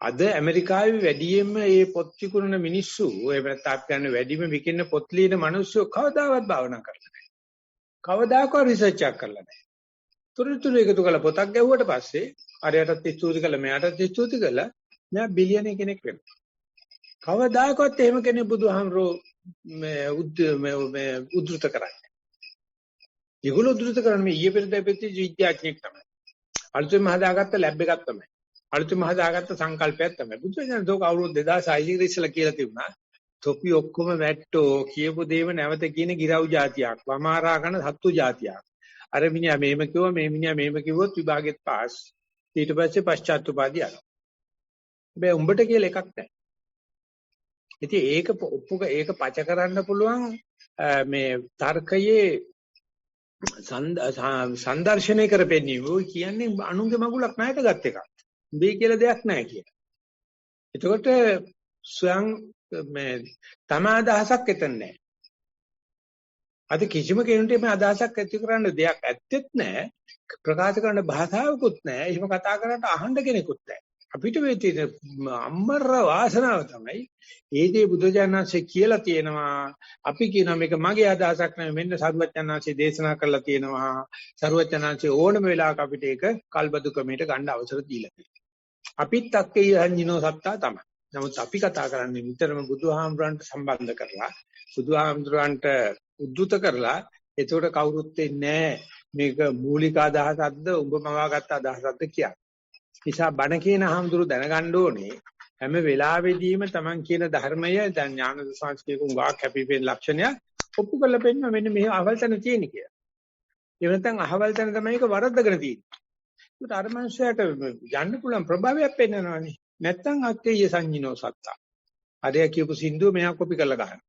අද ඇමරිකාවේ වැඩියෙන්ම මේ පොත් විකුණන මිනිස්සු ඔය නැත්නම් අපි ගන්න වැඩිම විකින්න පොත් ලියන මිනිස්සු කවදාවත් භාවනා කරලා නැහැ. කවදාකවත් රිසර්ච් එකක් කරලා නැහැ. තුරු එකතු කරලා පොතක් ගැහුවට පස්සේ අරයටත් ස්තුති කළා මෙයාටත් ස්තුති කළා මෙයා බිලියන කෙනෙක් වෙනවා. කවදාකවත් එහෙම කෙනෙක් බුදුහාමරෝ මේ උද්දෘත කරන්නේ. ඒගොල්ලෝ උද්දෘත කරන්නේ මේ ඊයේ පෙරේද පැත්තේ විද්‍යාඥයෙක් තමයි. අලුතෙන්ම හදාගත්ත ලැබ් එකක් තමයි. අලුතෙන්ම හදාගත්ත සංකල්පයක් තමයි. බුදුසසුන දෝක අවුරුදු 2600 ඉස්සෙල්ලා කියලා තිබුණා. තොපි ඔක්කොම වැට්ටෝ කියපු දේම නැවත කියන ගිරව් జాතියක්. වමාරා කරන සත්තු జాතියක්. අර මිනිහා මේම කිව්වා මේ මිනිහා මේම කිව්වොත් විභාගෙත් පාස්. ඊට පස්සේ පශ්චාත්තුපාදී යනවා. හැබැයි උඹට කියලා එකක් නැහැ. ඉතින් ඒක ඒක පච කරන්න පුළුවන් මේ තර්කයේ සංදර්ශනය කරපෙන්නේ ඔය කියන්නේ අනුන්ගේ මගුලක් නැයට ගත් එකක්. මේ කියලා දෙයක් නැහැ කියලා. එතකොට ස්වයං මේ තම අදහසක් එතන නැහැ. අද කිසිම කෙනෙකුට මේ අදහසක් ඇති කරන්න දෙයක් ඇත්තෙත් නැහැ. ප්‍රකාශ කරන්න භාෂාවකුත් නැහැ. එහෙම කතා කරන්න අහන්න කෙනෙකුත් නැහැ. අපිට මේ තියෙන අම්මර වාසනාව තමයි ඒ දේ බුදුජානනාංශය කියලා තියෙනවා. අපි කියනවා මේක මගේ අදහසක් නෙවෙයි මෙන්න සරුවචනාංශය දේශනා කරලා තියෙනවා. සරුවචනාංශය ඕනම වෙලාවක අපිට ඒක කල්බදු ක්‍රමයට ගන්න අවසර දීලා තියෙනවා. අපිත් අක්කේ සංජිනෝ සත්තා තමයි. නමුත් අපි කතා කරන්නේ විතරම බුදුහාමුදුරන්ට සම්බන්ධ කරලා බුදුහාමුදුරන්ට උද්දුත කරලා එතකොට කවුරුත් වෙන්නේ මේක මූලික අදහසක්ද උඹ මවාගත්ත අදහසක්ද කියලා. නිසා බණ කියන හාමුදුරු දැනගන්න ඕනේ හැම වෙලාවෙදීම Taman කියන ධර්මය දැන් ඥාන සංස්කෘතික උගාක් හැපිපෙන ලක්ෂණය ඔප්පු කරලා පෙන්නන මෙන්න මේ අහවල්තන තියෙන කියලා. ඒ වෙනතන් අහවල්තන තමයි ඒක වරද්දගෙන තියෙන්නේ. ඒකට අර මනුස්සයාට යන්න පුළුවන් ප්‍රභාවයක් පෙන්නනවානේ. නැත්තම් අක්කේය සංජිනෝ සත්තා. අරයා කියපු සින්දුව මෙයා කොපි කරලා ගන්නවා.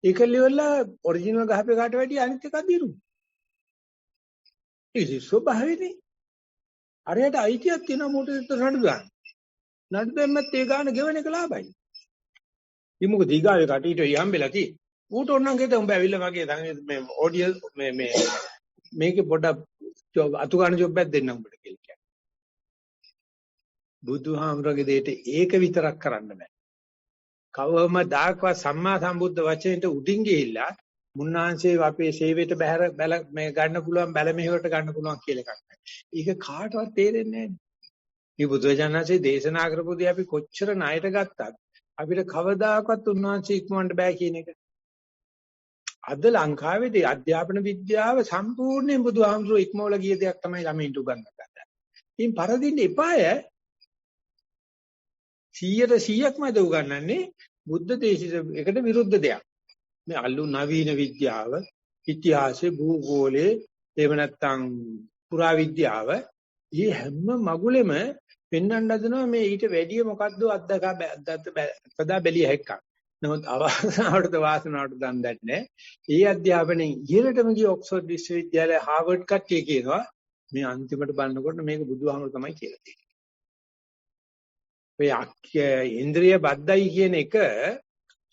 ඒකලිවල ඔරිජිනල් ගහපේ කාට වැඩි අනිත් එක අදිරු. ඒක ස්වභාවයනේ. අරයට අයිතියක් තියෙනවා මොකටද නඩු ගන්න. නඩු දැම්මත් ඒ ගාන ගෙවන එක ලාභයි. ඉතින් මොකද ඊගාවේ කටීට යම්බෙලා තියෙන්නේ. ඌට ඕනනම් ගෙත උඹ ඇවිල්ලා මගේ මේ ඔඩියෝ මේකේ පොඩක් අතු ගන්න ජොබ් එකක් දෙන්න උඹට කියලා කියන්නේ. බුදුහාමරගේ දෙයට ඒක විතරක් කරන්න බෑ. කවමදාකවත් සම්මා සම්බුද්ධ වචනේට උඩින් ගිහිල්ලා මුන්නාංශේ අපේ සේවයට බැහැර මේ ගන්න පුළුවන් බැල මෙහෙවට ගන්න පුළුවන් කියලා එකක් නැහැ. ඒක කාටවත් තේරෙන්නේ නැහැ. මේ බුදුජානනාංශේ දේශනා කරපු දේ අපි කොච්චර ණයට ගත්තත් අපිට කවදාකවත් උන්වහන්සේ ඉක්මවන්න බෑ කියන එක. අද ලංකාවේදී අධ්‍යාපන විද්‍යාව සම්පූර්ණයෙන් බුදුහාමුදුරුවෝ ඉක්මවලා ගිය දෙයක් තමයි ළමයින්ට උගන්වන්නේ. ඉතින් පරදින්න එපාය. 100%ක්ම අද උගන්වන්නේ බුද්ධ දේශිත එකට විරුද්ධ දෙයක්. මේ අලු නවීන විද්‍යාව, ඉතිහාසය, භූගෝලය, එහෙම නැත්නම් පුරා විද්‍යාව, මේ හැම මගුලෙම පෙන්වන්න හදනවා මේ ඊට වැඩිය මොකද්ද අත්දැක බැලිය හැක්කක්. නමුත් අවාසනාවට වාසනාවට දන් දැන්නේ. ඒ අධ්‍යාපනයේ ඉහළටම ගිය ඔක්ස්ෆර්ඩ් විශ්වවිද්‍යාලය හාවර්ඩ් කට්ටිය කියනවා මේ අන්තිමට බලනකොට මේක බුදුහාමුදුරු තමයි කියලා තියෙන්නේ. ඔය ඉන්ද්‍රිය බද්ධයි කියන එක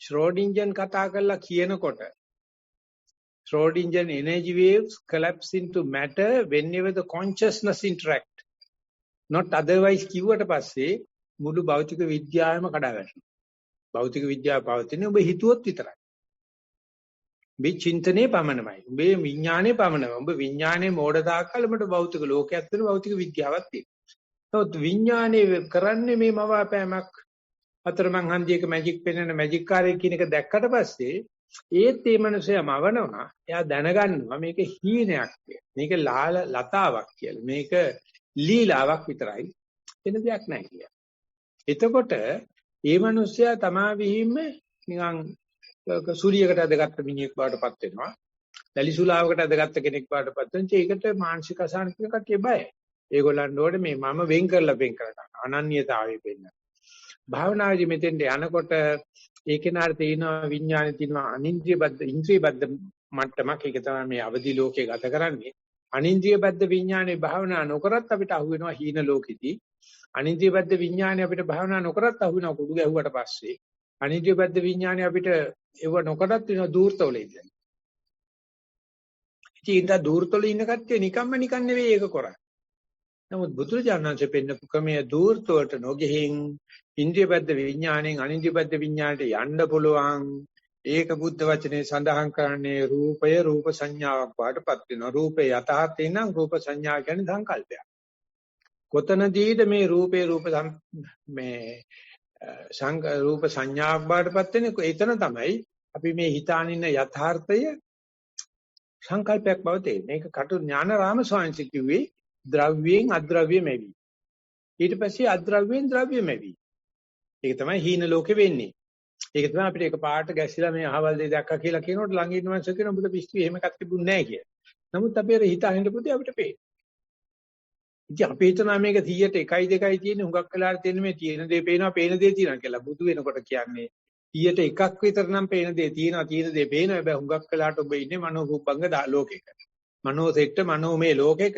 ශ්‍රෝඩින්ජන් කතා කරලා කියනකොට Schrodinger energy waves collapse into matter whenever the consciousness interact. Not otherwise කිව්වට පස්සේ මුළු භෞතික විද්‍යාවම කඩා වැටෙනවා. භෞතික විද්‍යාව පවතින්නේ ඔබ හිතුවොත් විතරයි. මේ චින්තනයේ පමණමයි. ඔබේ විඥානයේ පමණමයි. ඔබ විඥානයේ මෝඩ තාක්කල් ඔබට භෞතික ලෝකයක් තියෙන භෞතික විද්‍යාවක් තියෙනවා. නමුත් විඥානයේ කරන්නේ මේ මවාපෑමක් අතරමං හන්දියක මැජික් පෙන්වන මැජික් කාර්යය කියන එක දැක්කට පස්සේ ඒත් මේ මිනිසයා මවනවා. එයා දැනගන්නවා මේක හීනයක් කියලා. මේක ලතාවක් කියලා. මේක ලීලාවක් විතරයි. වෙන දෙයක් නැහැ කියලා. එතකොට මේ මිනිසයා තමා විහිින්ම නිකන් සූර්යයකට ඇදගත්ත මිනිහෙක් බවටපත් වෙනවා. දැලිසුලාවකට ඇදගත්ත කෙනෙක් බවටපත් වෙනවා. ඒකට මානසික අසහන කියන කට්ටිය බයයි. ඒගොල්ලන්ට ඕනේ මේ මම වෙන් කරලා වෙන් කරගන්න. අනන්‍යතාවය වෙන්න. භාවනාවේදී මෙතෙන්ට යනකොට ඒ කෙනාට තියෙනවා විඥානේ තියෙනවා අනින්ද්‍රිය බද්ධ ඉන්ද්‍රිය බද්ධ මට්ටමක්. ඒක තමයි මේ අවදි ලෝකේ ගත කරන්නේ. අනින්ද්‍රිය බද්ධ විඥානේ භාවනා නොකරත් අපිට අහු වෙනවා හීන ලෝකෙදී. අනින්ද්‍රිය බද්ධ විඥානේ අපිට භාවනා නොකරත් අහු වෙනවා කුඩු ගැහුවට පස්සේ. අනින්ද්‍රිය බද්ධ විඥානේ අපිට ඒව නොකරත් වෙනවා දූර්තවල ඉඳලා. ඉතින් ඒ දූර්තවල ඉන්න කට්ටිය නිකන් නෙවෙයි ඒක කරන්නේ. නමුත් බුදුරජාණන්සේ පෙන්නපු ක්‍රමයේ දූර්තවලට නොගෙහින් ඉන්ද්‍රියබද්ධ විඥාණයෙන් අනින්ද්‍රියබද්ධ විඥාණයට යන්න පුළුවන්. ඒක බුද්ධ වචනේ සඳහන් කරන්නේ රූපය රූප සංඥාවක් වඩපත් වෙනවා. රූපේ යථාර්ථය නම් රූප සංඥා කියන්නේ සංකල්පයක්. කොතනදීද මේ රූපේ රූප රූප සංඥාවක් වඩපත් වෙන්නේ? එතන තමයි අපි මේ හිතානින්න යථාර්ථය සංකල්පයක් බව තේරෙන්නේ. ඒක කටු ඥානරාම ස්වාමීන් වහන්සේ කිව්වේ ද්‍රව්‍යයෙන් අද්‍රව්‍ය මෙවි. ඊට පස්සේ අද්‍රව්‍යයෙන් ද්‍රව්‍ය මෙවි. ඒක තමයි හීන ලෝකෙ වෙන්නේ. ඒක තමයි අපිට එක පාට ගැසිලා මේ අහවල් දෙය දැක්කා කියලා කියනකොට ළඟ ඉන්න මනුස්සය කියන උඹට පිස්සුවේ එහෙම එකක් තිබුණේ නැහැ කියලා. නමුත් අපි අර හිත අහින්න පුතේ අපිට පේන. ඉතින් අපි හිතනවා මේක 100ට 1යි 2යි තියෙන්නේ හුඟක් වෙලාවට තියෙන්නේ මේ තියෙන දේ පේනවා පේන දේ තියෙනවා කියලා. බුදු වෙනකොට කියන්නේ 100ට 1ක් විතර නම් පේන දේ තියෙනවා තියෙන දේ පේනවා. හැබැයි හුඟක් වෙලාවට ඔබ ඉන්නේ මනෝරූපංග ලෝකෙක. මනෝසෙට්ට මනෝමය ලෝකෙක.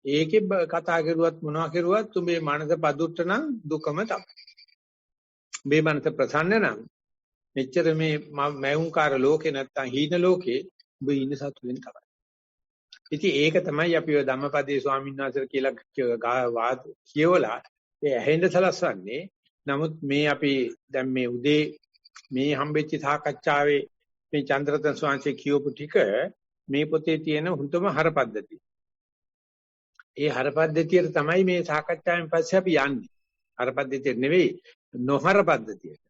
ඒකේ කතා කරුවත් මොනවා කරුවත් උඹේ මනස පදුට්ට නම් දුකම තමයි. මේ මනස ප්‍රසන්න නම් මෙච්චර මේ මයුන්කාර ලෝකේ නැත්තම් හීන ලෝකේ ඔබ ඉන්න සතුටෙන් තමයි. ඉතින් ඒක තමයි අපි ඔය ධම්මපදයේ ස්වාමීන් වහන්සේ කියලා කියවලා ඒ ඇහෙන්න සලස්වන්නේ. නමුත් මේ අපි දැන් මේ උදේ මේ හම්බෙච්ච සාකච්ඡාවේ මේ චන්ද්‍රරතන ස්වාමීන් වහන්සේ කියවපු ටික මේ පොතේ තියෙන හුතුම හරපද්ධතිය. ඒ හරපද්ධතියට තමයි මේ සාකච්ඡාවෙන් පස්සේ අපි යන්නේ. හරපද්ධතියට නෙවෙයි නොහර පද්ධතියට.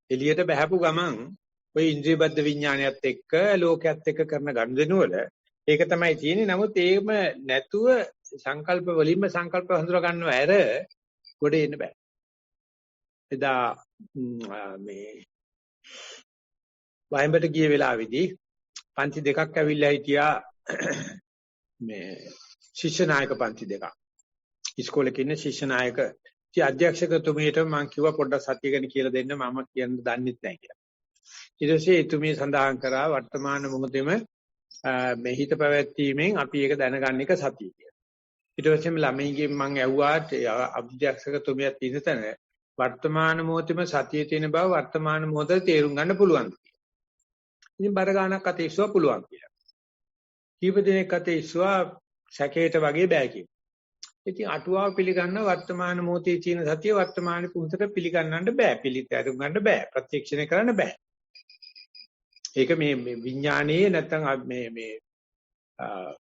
එළියට බහැපු ගමන් ඔය ඉන්ද්‍රියබද්ධ විඥානයත් එක්ක ලෝකයේත් එක්ක කරන ගනුදෙනුවල ඒක තමයි තියෙන්නේ. නමුත් ඒකම නැතුව සංකල්ප වලින්ම සංකල්ප හඳුනා ගන්නව ඇර ගොඩ එන්න බෑ. එදා මේ වයඹට ගිය වෙලාවේදී පන්ති දෙකක් ඇවිල්ලා හිටියා මේ ශිෂ්‍ය නායක පන්ති දෙකක්. ඉස්කෝලේ ඉන්න ශිෂ්‍ය නායක අධ්‍යක්ෂකතුමියට මම කිව්වා පොඩ්ඩක් සතිය ගැන කියලා දෙන්න මම කියන්න දන්නෙත් නැහැ කියලා. ඊට පස්සේ එතුමිය සඳහන් කරා වර්තමාන මොහොතේම මේ හිත පැවැත්වීමෙන් අපි ඒක දැනගන්න එක සතිය කියලා. ඊට පස්සේ ළමයිගෙන් මම ඇහුවා අධ්‍යක්ෂකතුමියත් ඉන්න තැන වර්තමාන මොහොතේම සතියේ තියෙන බව වර්තමාන මොහොතේ තේරුම් ගන්න පුළුවන් කියලා. ඉතින් බර ගානක් අතේ ඉස්සුවා පුළුවන් කියලා. කීප දිනක් අතේ ඉස්සුවා සැකේට වගේ බෑ කියලා. ඉතින් අටුවාව පිළිගන්න වර්තමාන මොහොතේ තියෙන සතිය වර්තමාන පුහුණුවට පිළිගන්නන්න බෑ. පිළිතැරු ගන්න බෑ. ප්‍රත්‍යක්ෂණය කරන්න බෑ. ඒක මේ විඥානයේ නැත්තම් මේ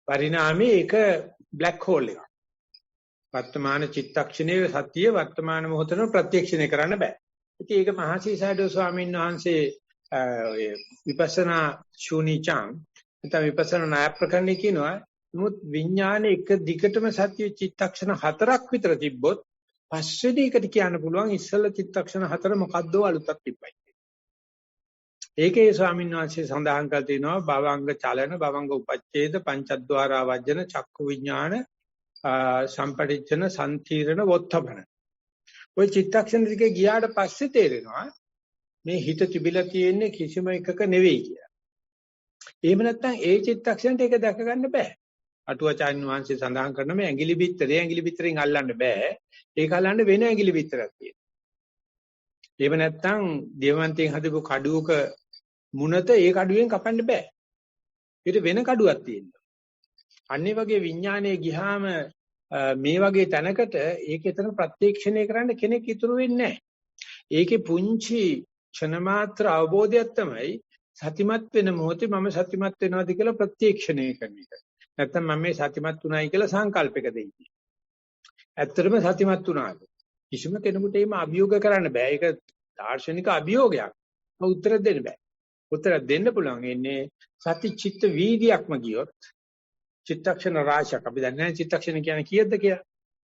පරිණාමයේ ඒක බ්ලැක් හෝල් එකක්. වර්තමාන චිත්තක්ෂණයේ සතිය වර්තමාන මොහොතේ ප්‍රත්‍යක්ෂණය කරන්න බෑ. ඉතින් ඒක මහසීසඩෝ ස්වාමීන් වහන්සේ විපස්සනා ශූනිචාන් නැත්නම් විපස්සනා ණය ප්‍රකරණේ කියනවා. නමුත් විඥානේ එක දිගටම සතිය චිත්තක්ෂණ 4ක් විතර තිබ්බොත් පස්වෙනි එකට කියන්න පුළුවන් ඉස්සෙල්ලා චිත්තක්ෂණ 4 මොකද්ද අලුතක් තිබ්බයි. ඒකේ ස්වාමීන් වහන්සේ සඳහන් කළ තියෙනවා භවංග චලන භවංග උපච්ඡේද පංචද්වාරා වජ්ජන චක්කු විඥාන සම්පටිච්ඡන සම්තිරණ වොත්තපන. ওই චිත්තක්ෂණ ටිකේ ගියාට පස්සේ තේරෙනවා මේ හිත තිබිලා තියෙන්නේ කිසිම එකක නෙවෙයි කියලා. එහෙම නැත්නම් ඒ චිත්තක්ෂණයට ඒක දැක ගන්න බෑ. අටුවාචාර්ය වංශය සඳහන් කරන මේ ඇඟිලි බිත්තරෙන් අල්ලන්න බෑ. ඒක අල්ලන්න වෙන ඇඟිලි බිත්තරක් තියෙනවා. එහෙම නැත්නම් දේවන්තයෙන් හදපු කඩුවක මුණත ඒ කඩුවෙන් කපන්න බෑ. ඊට වෙන කඩුවක් තියෙනවා. අන්නේ වගේ විඥානයේ ගියාම මේ වගේ තැනකට ඒක එතන ප්‍රත්‍යක්ෂණය කරන්න කෙනෙක් ඉතුරු වෙන්නේ නැහැ. ඒකේ පුංචි ක්ෂණ මාත්‍ර අවබෝධයක් තමයි සතිමත් වෙන මොහොතේ මම සතිමත් වෙනවාද කියලා ප්‍රත්‍යක්ෂණය කරන එක. නැත්තම් මම මේ සතිමත් උනායි කියලා සංකල්පයක දෙයි. ඇත්තටම සතිමත් උනාද? කිසිම කෙනෙකුට එහෙම අභියෝග කරන්න බෑ. ඒක දාර්ශනික අභියෝගයක්. උත්තර දෙන්න බෑ. උත්තර දෙන්න පුළුවන් ඉන්නේ සති චිත්ත වීදියක්ම ගියොත් චිත්තක්ෂණ රාශියක් අපි දන්නේ නැහැ චිත්තක්ෂණ කියන්නේ කීයද කියලා.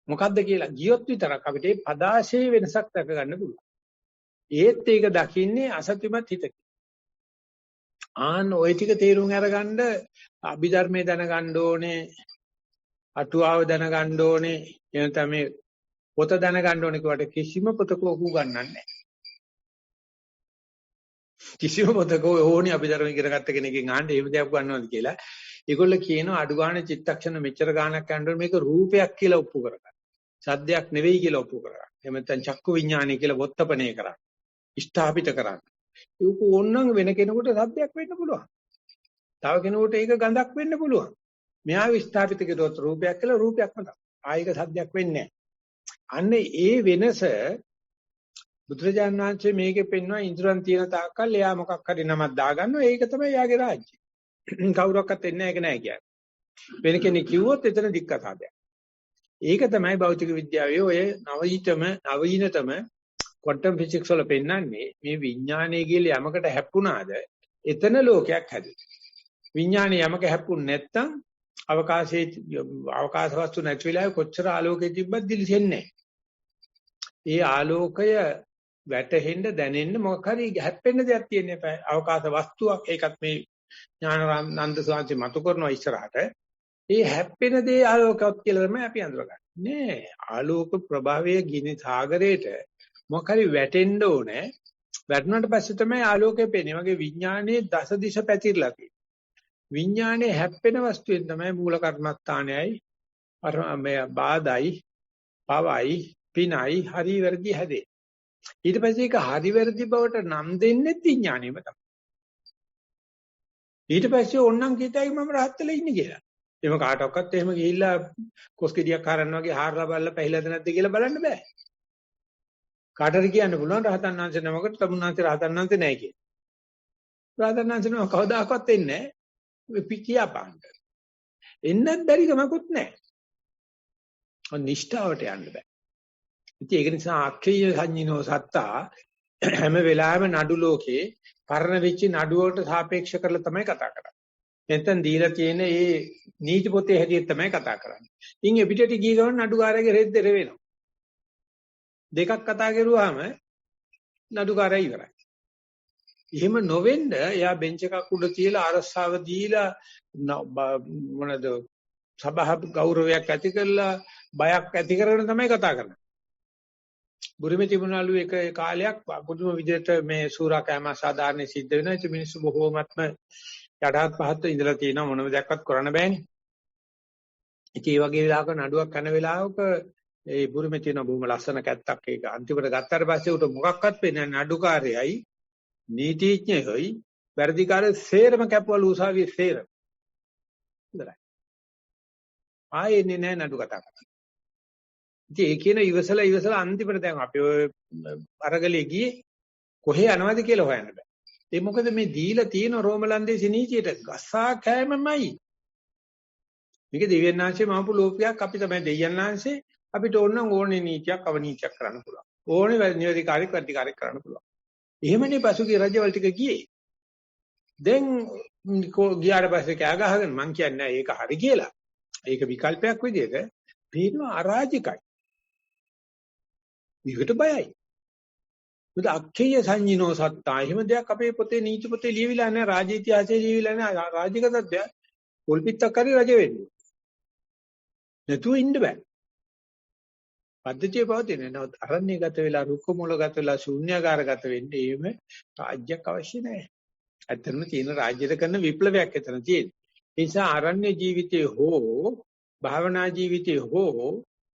මොකද්ද කියලා ගියොත් විතරක් අපිට මේ පදාශයේ වෙනසක් දක ගන්න පුළුවන්. ඒත් ඒක දකින්නේ අසතිමත් හිතකින්. ආන්න ওই ටික තේරුම් අරගන්න අභිධර්මයේ දැනගන්න ඕනේ, අටුවාව දැනගන්න ඕනේ, එනතම මේ පොත දැනගන්න ඕනේ කියවට කිසිම පොතක ඔකු ගන්නන්නේ නැහැ. කිසිම පොතක ඕනේ අභිධර්ම ඉගෙන ගත්ත කෙනකින් අහන්න එහෙම දෙයක් ගන්නවද කියලා. ඒගොල්ල කියනවා අඩු ගානේ චිත්තක්ෂණ මෙච්චර ගානක් යනකොට මේක රූපයක් කියලා ඔප්පු කරගන්න. සද්දයක් නෙවෙයි කියලා ඔප්පු කරගන්න. එහෙම නැත්නම් චක්කු විඥානය කියලා වොත්තපනේ කරන්න. ස්ථාපිත කරන්න. ඒක ඕනනම් වෙන කෙනෙකුට සද්දයක් වෙන්න පුළුවන්. තව කෙනෙකුට ඒක ගඳක් වෙන්න පුළුවන්. මෙයා විස්ථාපිත කරොත් රූපයක් කියලා රූපයක්ම තමයි. ආයක සද්දයක් වෙන්නේ නැහැ. අන්න ඒ වෙනස බුදුරජාණන් වහන්සේ මේකේ පෙන්වන ඉන්ද්‍රයන් තියෙන තාක්කල් එයා මොකක් හරි නමක් දාගන්නවා. ඒක තමයි යාගේ රාජ්‍යය. කවුරක්වත් එන්නේ නැහැ ඒක නෑ කියන්නේ. වෙන කෙනෙක් කිව්වොත් එතන දික්කසාදයක්. ඒක තමයි භෞතික විද්‍යාවේ ඔය නවීනතම ක්වොන්ටම් ෆිසික්ස් වල පෙන්වන්නේ මේ විඥානයේ කියලා යමකට හැප්පුණාද එතන ලෝකයක් හැදෙනවා. විඥානයේ යමක හැප්පුණ නැත්තම් අවකාශ වස්තු නැති වෙලාවේ කොච්චර ආලෝකය තිබ්බත් දිලිසෙන්නේ නැහැ. ඒ ආලෝකය වැටෙන්න දැනෙන්න මොකක් හරි හැප්පෙන්න දෙයක් තියෙන්න එපා. අවකාශ වස්තුවක් ඒකත් මේ ඥානানন্দ සාන්ති මතු කරනවා ඉස්සරහට. ඒ හැප්පෙන දේ ආලෝකයක් කියලා තමයි අපි අඳුරගන්නේ. නෑ ආලෝක ප්‍රභාවයේ ගිනි සාගරේට මොකක් හරි වැටෙන්න ඕනේ. වැටුණාට පස්සේ තමයි ආලෝකය පේන්නේ. වගේ විඥානයේ දස දිශ පැතිරලා තියෙන්නේ. විඥානයේ හැප්පෙන වස්තුවෙන් තමයි මූල කර්මස්ථානයයි මේ බාධායි පවයි පිනයි හරි වැරදි හැදේ. ඊට පස්සේ ඒක හරි වැරදි බවට නම් දෙන්නේ විඥාණයම තමයි. ඊට පස්සේ ඕන්නම් කීතයි මම rahat වෙලා ඉන්නේ කියලා. එහෙම කාටවත් එහෙම ගිහිල්ලා කොස්කෙඩියක් හරන්න වගේ හාරලා බලලා පැහිලාද නැද්ද කියලා බලන්න බෑ. කාටද කියන්න පුළුවන් රහතන් වහන්සේ නමකට තමුන්වහන්සේ රහතන් වහන්සේ නැහැ කියලා. රහතන් වහන්සේ නම කවදාකවත් එන්නේ නැහැ. පිටියාපාන්න. එන්නත් බැරි කමකුත් නැහැ. නිෂ්ඨාවට යන්න බෑ. ඉතින් ඒක නිසා අක්ඛේය සංඤිනෝ සත්තා හැම වෙලාවෙම නඩු ලෝකේ පරණ වෙච්ච නඩුවට සාපේක්ෂ කරලා තමයි කතා කරන්නේ. නැත්නම් දීලා තියෙන ඒ නීති පොතේ හැටියට තමයි කතා කරන්නේ. ඉන් එපිටට ගිය ගමන් නඩුකාරයාගේ රෙද්දෙර වෙනවා. දෙකක් කතා කරුවාම නඩුකාරයා ඉවරයි. එහෙම නොවෙන්න එයා බෙන්ච් එකක් උඩ තියලා අරස්සාව දීලා මොනද සභා ගෞරවයක් ඇති කරලා බයක් ඇති කරගෙන තමයි කතා කරන්නේ. බුරුමේ තිබුණලු එක කාලයක් පුදුම විදිහට මේ සූරා කෑම සාධාරණ සිද්ධ වෙනවා. ඒ මිනිස්සු බොහෝමත්ම යටහත් පහත් ඉඳලා තියෙනවා මොනම දෙයක්වත් කරන්න බෑනේ. ඉතින් මේ වගේ වෙලාවක නඩුවක් කරන වෙලාවක ඒ බුරුමේ තියෙන බොහොම ලස්සන කැත්තක් ඒක අන්තිමට ගත්තාට පස්සේ උට මොකක්වත් වෙන්නේ නැහැ. නඩුකාරයයි නීතිඥයයි වැඩිකාරය සේරම කැපවල උසාවියේ සේරම. ඉඳලා. ආයෙන්නේ නැහැ නඩු කතා කරන්නේ. ඉතින් ඒ කියන ඉවසලා අන්තිමට දැන් අපි ඔය අරගලේ ගියේ කොහේ යනවද කියලා හොයන්න බෑ. ඒ මොකද මේ දීලා තියෙන රෝමලන්දේසි නීතියට ගසා කෑමමයි. මේක දෙවියන්ාංශේ මහපු ලෝකයක් අපි තමයි දෙවියන්ාංශේ අපිට ඕනේ නීතියක් අවනීතියක් කරන්න පුළුවන්. ඕනේ නිවැරදිකාරී ප්‍රතිකාරයක් කරන්න පුළුවන්. එහෙමනේ පසුගිය රජවල් ටික ගියේ. දැන් ගියාට පස්සේ කෑ ගහගෙන මං කියන්නේ ඒක හරි කියලා. ඒක විකල්පයක් විදිහට පේනවා අරාජිකයි. මේකට බයයි. මොකද අක්ඛේය සංඤිනෝ සත්තා එහෙම දෙයක් අපේ පොතේ නීති පොතේ ලියවිලා නැහැ. රාජ්‍ය ඉතිහාසයේ ලියවිලා නැහැ. රාජික තත්ත්වය පොල්පිටක් හරි රජ වෙන්නේ. නැතුව ඉන්න බෑ. පද්ධතිය පවතින නේද? අරණ්‍යගත වෙලා රුක්ක මූලගත වෙලා ශූන්‍යාකාරගත වෙන්නේ එහෙම රාජ්‍යයක් අවශ්‍ය නැහැ. ඇත්තටම තියෙන රාජ්‍යයට කරන විප්ලවයක් එතන තියෙන්නේ. ඒ නිසා අරණ්‍ය ජීවිතයේ හෝ භාවනා ජීවිතයේ හෝ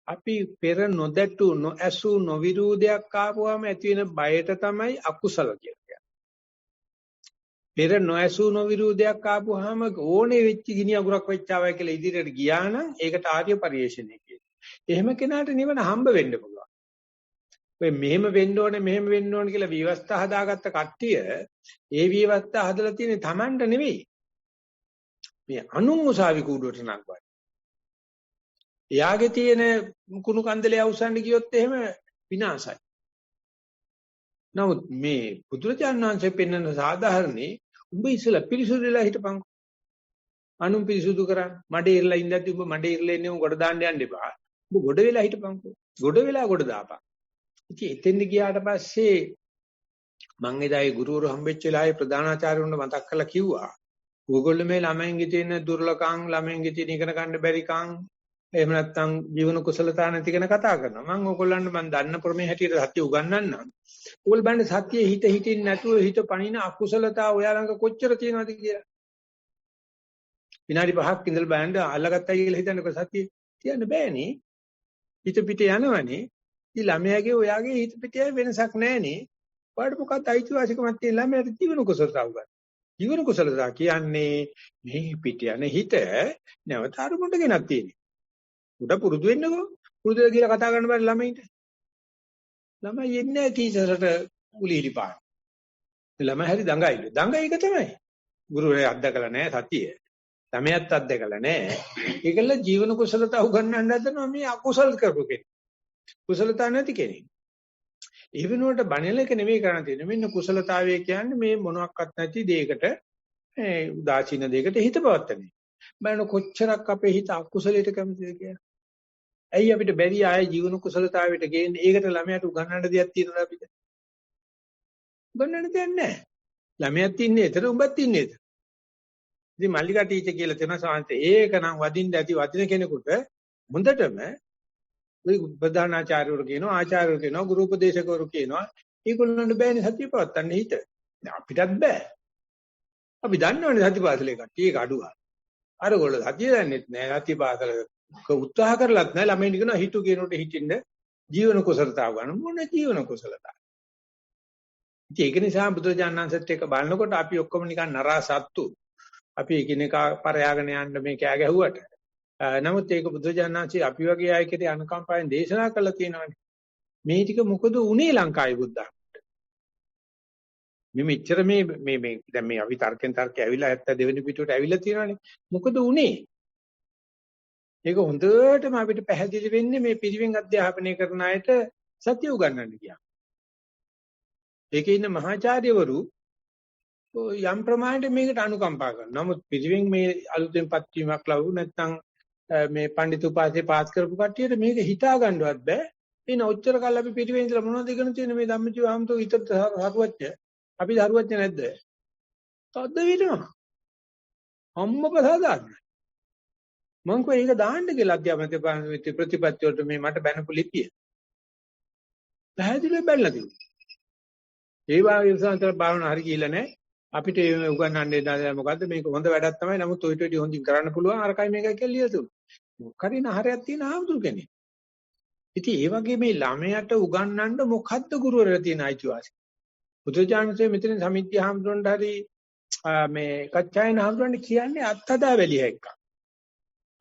අපි පෙර නොදැටු නොඇසු නොවිරූදයක් ආපුවාම ඇති වෙන බයට තමයි අකුසල කියන්නේ. පෙර නොඇසු නොවිරූදයක් ආපුවාම ඕනේ වෙච්ච ගිනි අගුරක් වෙච්චාවයි කියලා ඉදිරියට ගියා නම් ඒකට ආර්ය පරිශ්‍රණය කියනවා. එහෙම කෙනාට නිවන හම්බ වෙන්න පුළුවන්. ඔය මෙහෙම වෙන්න ඕනේ කියලා විවස්ථා හදාගත්ත කට්ටිය ඒ විවස්ථා හදලා තියෙන්නේ Tamanට නෙවෙයි. මේ අනුන් උසාවි කූඩුවට නංවයි. එයාගේ තියෙන කුණු කන්දලේ අවසන් ගියොත් එහෙම විනාශයි. නමුත් මේ බුදුරජාණන් වහන්සේ පෙන්වන සාධාරණේ උඹ ඉස්සලා පිරිසුදුලා හිටපන්. අනුන් පිරිසුදු කරා. මඩේ ඉරලා ඉඳද්දි උඹ මඩේ ඉරලා ඉන්නේ උඹ ගොඩ දාන්න යන්න එපා. උඹ ගොඩ වෙලා හිටපන්කෝ. ගොඩ වෙලා ගොඩ දාපන්. ඉතින් එතෙන්ද ගියාට පස්සේ මං එදායි ගුරුවරු හම්බෙච්ච වෙලාවේ ප්‍රධානාචාර්යවරුන්ට මතක් කරලා කිව්වා ඕගොල්ලෝ මේ ළමයින්ගේ තියෙන දුර්ලකම් ළමයින්ගේ තියෙන ඉගෙන ගන්න බැරිකම් එහෙම නැත්නම් ජීවන කුසලතා නැති ගැන කතා කරනවා මම ඕගොල්ලන්ට මම දන්න ප්‍රමේ හැටියට සත්‍ය උගන්වන්නම් ඕගොල්ලෝ බලන්න සත්‍යයේ හිතින් නැතුව හිත පණින අකුසලතා ඔයා ළඟ කොච්චර තියෙනවද කියලා විනාඩි 5ක් ඉඳලා බලන්න අල්ලගත්තයි කියලා හිතන්නකො සත්‍ය කියන්න බෑනේ හිත පිට යනවනේ ඉතින් ළමයාගේ ඔයාගේ හිත පිටේ වෙනසක් නැහනේ ඔයාලට මොකක්ද අයිතිවාසිකමක් තියෙන ළමයාට ජීවන කුසලතාව ගන්න. ජීවන කුසලතාව කියන්නේ මේ පිට යන හිත නැවත අරමුණට ගෙනත් තියෙන්නේ. උඩ පුරුදු වෙන්නකෝ. පුරුදු වෙලා කියලා කතා කරන්න බෑ ළමයින්ට. ළමයි එන්නේ ටීචර්ට උලිලි පාන. ළමයි හරි දඟයිලු. දඟයි එක තමයි. ගුරුවරයා අත්දකලා නැහැ සතිය. ළමයාත් අත්දකලා නැහැ. ඒකල ජීවන කුසලතාව උගන්වන්න හදනවා මේ අකුසල් කරපු කෙනෙක්. කුසලතාව නැති කෙනෙක්. ඒ වෙනුවට බණෙල එක නෙමෙයි කරන්න තියෙන්නේ. මෙන්න කුසලතාවය කියන්නේ මේ මොනවත් නැති දෙයකට උදාසීන දෙයකට හිත පවත්තන්නේ. බලන්න කොච්චරක් අපේ හිත අකුසලයට කැමතිද කියලා. ඇයි අපිට බැරි ආයේ ජීවන කුසලතාවයට ගේන්නේ? ඒකට ළමයාට උගන්වන්න දෙයක් තියෙනවද අපිට? උගන්වන්න දෙයක් නැහැ. ළමයාත් ඉන්නේ එතන උඹත් ඉන්නේ එතන. ඉතින් මල්ලිකා ටීචර් කියලා තියෙනවා සාන්ත ඒක නම් වදින්න ඇති වදින කෙනෙකුට හොඳටම ඔය ප්‍රධානාචාර්යවරු කියනවා ආචාර්යවරු කියනවා ගුරු උපදේශකවරු කියනවා ඒගොල්ලන්ට බෑනේ සතිය පවත්තන්න හිත. අපිටත් බෑ. අපි දන්නවනේ සතිපාසලේ කට්ටිය ඒක අඩුවා. අරගොල්ලෝ සතිය දන්නෙත් නෑ සතිපාසල උත්සාහ කරලත් නෑ ළමයින් කියනවා හිතු කියනකොට හිටින්න ජීවන කුසලතාව ගන්න මොන ජීවන කුසලතාව. ඉතින් ඒක නිසා බුදුජානනාංශත් එක්ක බලනකොට අපි ඔක්කොම නිකන් නරා සත්තු. අපි එකිනෙකා පරයාගෙන යන්න මේ කෑ ගැහුවට නමුත් ඒක බුදුජානනාංශي අපි වගේ අයකට අනුකම්පාවෙන් දේශනා කළා තියෙනවානේ. මේ ටික මොකද උනේ ලංකාවේ බුද්ධාගමට? මේ මෙච්චර මේ දැන් මේ අපි තර්කෙන් ඇවිල්ලා 72 වෙනි පිටුවට ඇවිල්ලා තියෙනවානේ. මොකද උනේ? ඒක හොඳටම අපිට පැහැදිලි වෙන්නේ මේ පිරිවෙන් අධ්‍යාපනය කරන අයට සත්‍ය උගන්වන්න කියන. ඒකේ ඉන්න මහාචාර්යවරු යම් ප්‍රමාණයට මේකට අනුකම්පා කරනවා. නමුත් පිරිවෙන් මේ අලුතෙන් පත්වීමක් ලැබු නැත්නම් මේ පඬිතු උපාධිය පාස් කරපු කට්ටියට මේක හිතා ගන්නවත් බෑ. එන ඔච්චර කල් අපි පිරිවෙන් ඉඳලා මොනවද ඉගෙන තියෙන්නේ මේ ධම්මජීව ආමතෝ හිතට හරුවච්ච. අපි හරුවච්ච නැද්ද? තද්ද වෙනවා. අම්මක සාදාන්නේ. මං කෝ ඒක දාන්න කියලා අධ්‍යාපන ප්‍රතිපත්ති වලට මේ මට බැනපු ලිපිය. පැහැදිලිව බැලලා තියෙනවා. ඒ වාගේ විසන්තර භාවනා හරි කියලා නැහැ. අපිට උගන්වන්නේ නැහැ මොකද්ද මේක හොඳ වැඩක් තමයි. නමුත් ඔයිට වැඩි හොඳින් කරන්න පුළුවන් අරකයි මේකයි කියලා ලියලා තුන. මොකරින හරයක් තියෙන ආමුදුර කෙනෙක්. ඉතින් ඒ වගේ මේ ළමයට උගන්වන්න මොකද්ද ගුරුවරයා තියෙන අයිතිවාසිකම? බුදුජානකසේ මෙතන සමිද්ධි හාමුදුරන්ට හරි මේ කච්චායන හාමුදුරන්ට කියන්නේ අත්හදා වැලිය එකක්.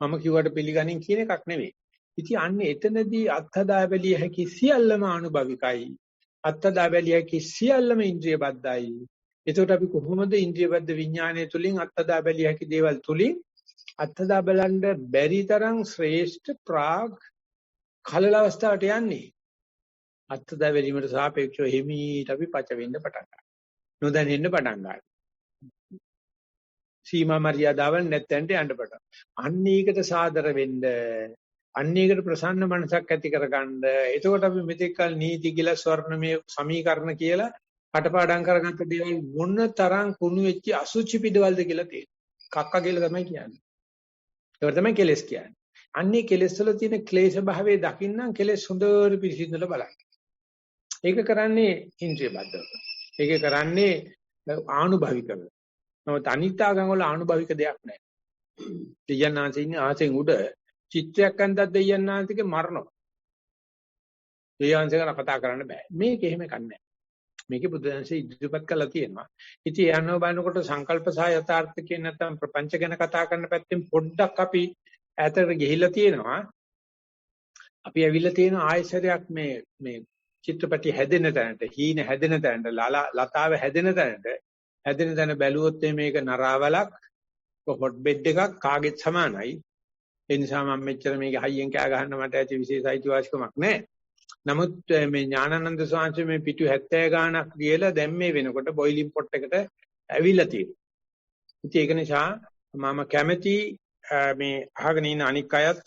මම කිව්වට පිළිගනින් කියන එකක් නෙවෙයි. ඉතින් අන්නේ එතනදී අත්හදා වැලිය හැකි සියල්ලම ආනුභවිකයි. අත්හදා වැලිය හැකි සියල්ලම ඉන්ද්‍රිය බද්ධයි. එතකොට අපි කොහොමද ඉන්ද්‍රිය බද්ධ විඥානය තුලින් අත්හදා වැලිය හැකි දේවල් තුලින් අත්හදා බලන්න බැරි තරම් ශ්‍රේෂ්ඨ ප්‍රාග් කලල අවස්ථාවට යන්නේ? අත්හදා වැලීමට සාපේක්ෂව හිමීට අපි පච වෙන්න පටන් ගන්නවා. නොදැනෙන්න පටන් ගන්නවා. සීමා මර්යාදාවල් නැත්තෙන්ට යන්න පටන්. අන්න ඒකට සාදර වෙන්න, අන්න ඒකට ප්‍රසන්න මනසක් ඇති කරගන්න. එතකොට අපි මෙතෙක් කල නීති කියලා ස්වර්ණමය සමීකරණ කියලා කටපාඩම් කරගත්ත දේවල් මොන තරම් කුණු වෙච්ච අසුචි පිටවලද කියලා තියෙනවා. කක්ක කියලා තමයි කියන්නේ. ඒක තමයි කෙලස් කියන්නේ. අන්නේ කෙලස් වල තියෙන ක්ලේශ භාවයේ දකින්නම් කෙලස් හොඳට පිළිසිඳලා බලන්න. ඒක කරන්නේ ඉන්ද්‍රිය බද්ධව. ඒක කරන්නේ ආනුභවිකව. නමුත් අනිත් ආගම් වල ආනුභවික දෙයක් නැහැ. දෙයයන්ාංශ ඉන්නේ ආසෙන් උඩ චිත්‍රයක් අන්දක් දෙයයන්ාංශගේ මරනවා. දෙයයන්ාංශ ගැන කතා කරන්න බෑ. මේක එහෙම කන්නේ. මේකේ බුදුන්සේ ඉදිරිපත් කළා තියෙනවා. ඉතින් යනවා බලනකොට සංකල්ප සහ යථාර්ථ කියන නැත්නම් ප්‍රපංච ගැන කතා කරන පැත්තෙන් පොඩ්ඩක් අපි ඈතට ගිහිල්ලා තියෙනවා. අපි ඇවිල්ලා තියෙන ආයශරයක් මේ චිත්‍රපටි හැදෙන තැනට, හීන හැදෙන තැනට, ලතාව හැදෙන තැන බැලුවොත් මේක නරාවලක්, හොට් බෙඩ් එකක් කාගෙත් සමානයි. ඒ නිසා මම මෙච්චර මේක හයියෙන් කෑ ගහන්න මට ඇති විශේෂ අයිතිවාසිකමක් නැහැ. නමුත් මේ ඥානানন্দ ස්වාමීන් මේ පිටු 70 ගාණක් කියලා දැන් මේ වෙනකොට බොයිලින් පොට් එකට ඇවිල්ලා තියෙනවා. ඉතින් ඒක නිසා මම කැමැති මේ අහගෙන ඉන්න අනික් අයත්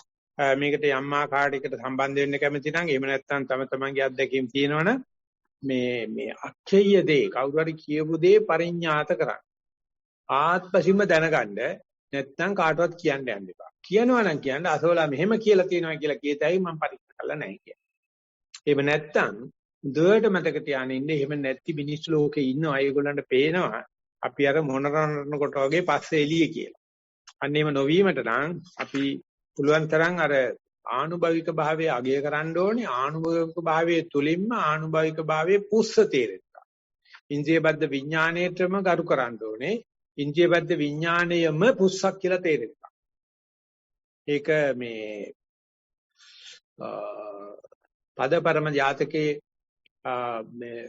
මේකට යම් ආකාරයකට සම්බන්ධ වෙන්න කැමති නම් එහෙම නැත්නම් තම තමන්ගේ අත්දැකීම් තියෙනවනම් මේ අක්ෂය දේ කවුරු හරි කියපු දේ පරිඥාත කරන්න. ආත්මසින්ම දැනගන්න නැත්නම් කාටවත් කියන්න යන්න එපා. කියනවා නම් කියන්න අසෝලා මෙහෙම කියලා තියෙනවා කියලා කියතයි මම පරීක්ෂා කරලා නැහැ කියලා. එහෙම නැත්නම් දුවට මතක තියාගෙන ඉන්න එහෙම නැති මිනිස්සු ලෝකේ ඉන්නවා. ඒගොල්ලන්ට පේනවා අපි අර මොනරන කොට වගේ පස්සේ එළියේ කියලා. අන්න එහෙම නොවීමට නම් අපි පුළුවන් තරම් අර ආනුභවික භාවයේ අගය කරන්න ඕනේ. ආනුභවික භාවයේ තුලින්ම ආනුභවික භාවයේ පුස්ස තේරෙනවා. ඉන්ද්‍රියබද්ධ විඥාණයටම ගරු කරන්න ඕනේ. ඉන්ද්‍රියබද්ධ විඥාණයම පුස්සක් කියලා තේරෙනවා. ඒක මේ පදපරම ජාතකයේ මේ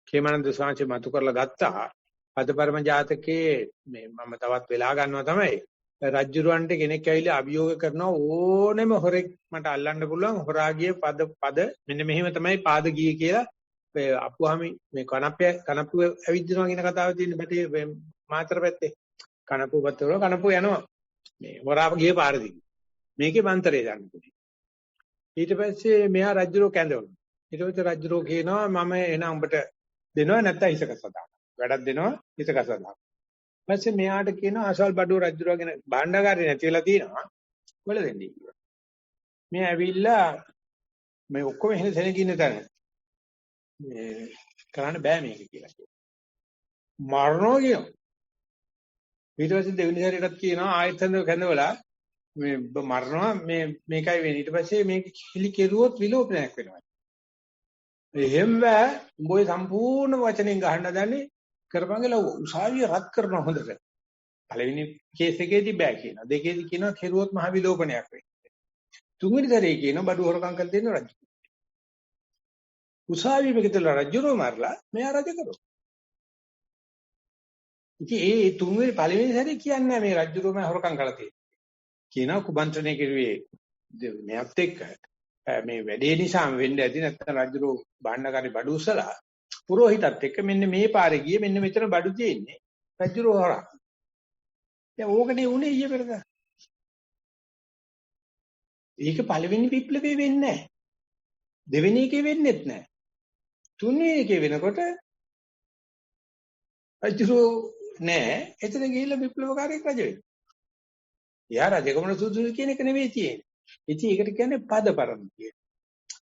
කේමනන්ද ස්වාමීන් මතු කරලා ගත්තා. පදපරම ජාතකයේ මේ මම තවත් වෙලා ගන්නවා තමයි. රජ්ජුරුවන්ට කෙනෙක් ඇවිල්ලා අභියෝග කරනවා ඕනෙම හොරෙක් මට අල්ලන්න පුළුවන් හොරාගිය පද මෙන්න මෙහෙම තමයි පාද ගියේ කියලා අපුවාමි මේ කනප්පු ඇවිදිනවා කියන කතාව තියෙන බටේ මාතර පැත්තේ කනප්පුපත් වල කනප්පු යනවා මේ හොරාව ගියේ පාර දිගේ මේකේ මන්තරේ ගන්න පුළුවන් ඊට පස්සේ මෙහා රජ්ජුරුව කැඳවනවා ඊට පස්සේ රජ්ජුරුව කියනවා මම එන උඹට දෙනවා නැත්නම් හිසකස දාන්න වැඩක් දෙනවා හිසකස දාන්න ඊපස්සේ මෙයාට කියනවා අසල් බඩුව රජුරගෙන භාණ්ඩාගාරේ නැති වෙලා තියෙනවා වල දෙන්නේ කියලා. මේ ඇවිල්ලා මේ ඔක්කොම එහෙන සෙනගින්න තැන මේ කරන්න බෑ මේක කියලා කියනවා. මරනවා කියනවා. ඊට පස්සේ දෙවෙනි සැරේටත් කියනවා ආයතන කැඳවලා මේ මරනවා මේකයි වෙන්නේ. ඊට පස්සේ මේක කිලි කෙරුවොත් විලෝපනයක් වෙනවා. එහෙම බෑ. උඹේ සම්පූර්ණ වචනෙන් ගහන්න දන්නේ කරපංගල උසාවිය රත් කරන හොඳට. පළවෙනි කේස් එකේදී බෑ කියනවා. දෙකේදී කියනවා කෙරුවොත් මහ විලෝපනයක් වෙයි. තුන්වෙනි දරේ කියනවා බඩු හොරකම් කළ දෙන්න රජු. උසාවිය මෙකතල රජුරෝ මාරලා මෙයා රජ කරෝ. ඉතින් ඒ තුන්වෙනි පළවෙනි සැරේ කියන්නේ මේ රජුරෝ මම හොරකම් කළා තියෙන්නේ. කියනවා කුබන්ත්‍රණය කෙරුවේ මෙයත් එක්ක මේ වැඩේ නිසාම වෙන්න ඇති නැත්නම් රජුරෝ භාණ්ඩකාරී බඩු උසලා පුරোহিතත් එක්ක මෙන්න මේ පාරේ ගියේ මෙන්න මෙතන බඩු තියෙන්නේ රජුරෝ හොරා. දැන් ඕකනේ උනේ ඊයේ පෙරද. ඒක පළවෙනි විප්ලවයේ වෙන්නේ නැහැ. දෙවෙනි එකේ වෙන්නේත් නැහැ. තුන්වෙනි එකේ වෙනකොට රජුරෝ නෑ එතන ගිහිල්ලා විප්ලවකාරයෙක් රජ වෙනවා. එයා රජකමන සුදුසු කියන එක නෙවෙයි තියෙන්නේ. ඉතින් ඒකට කියන්නේ පදපරම කියලා.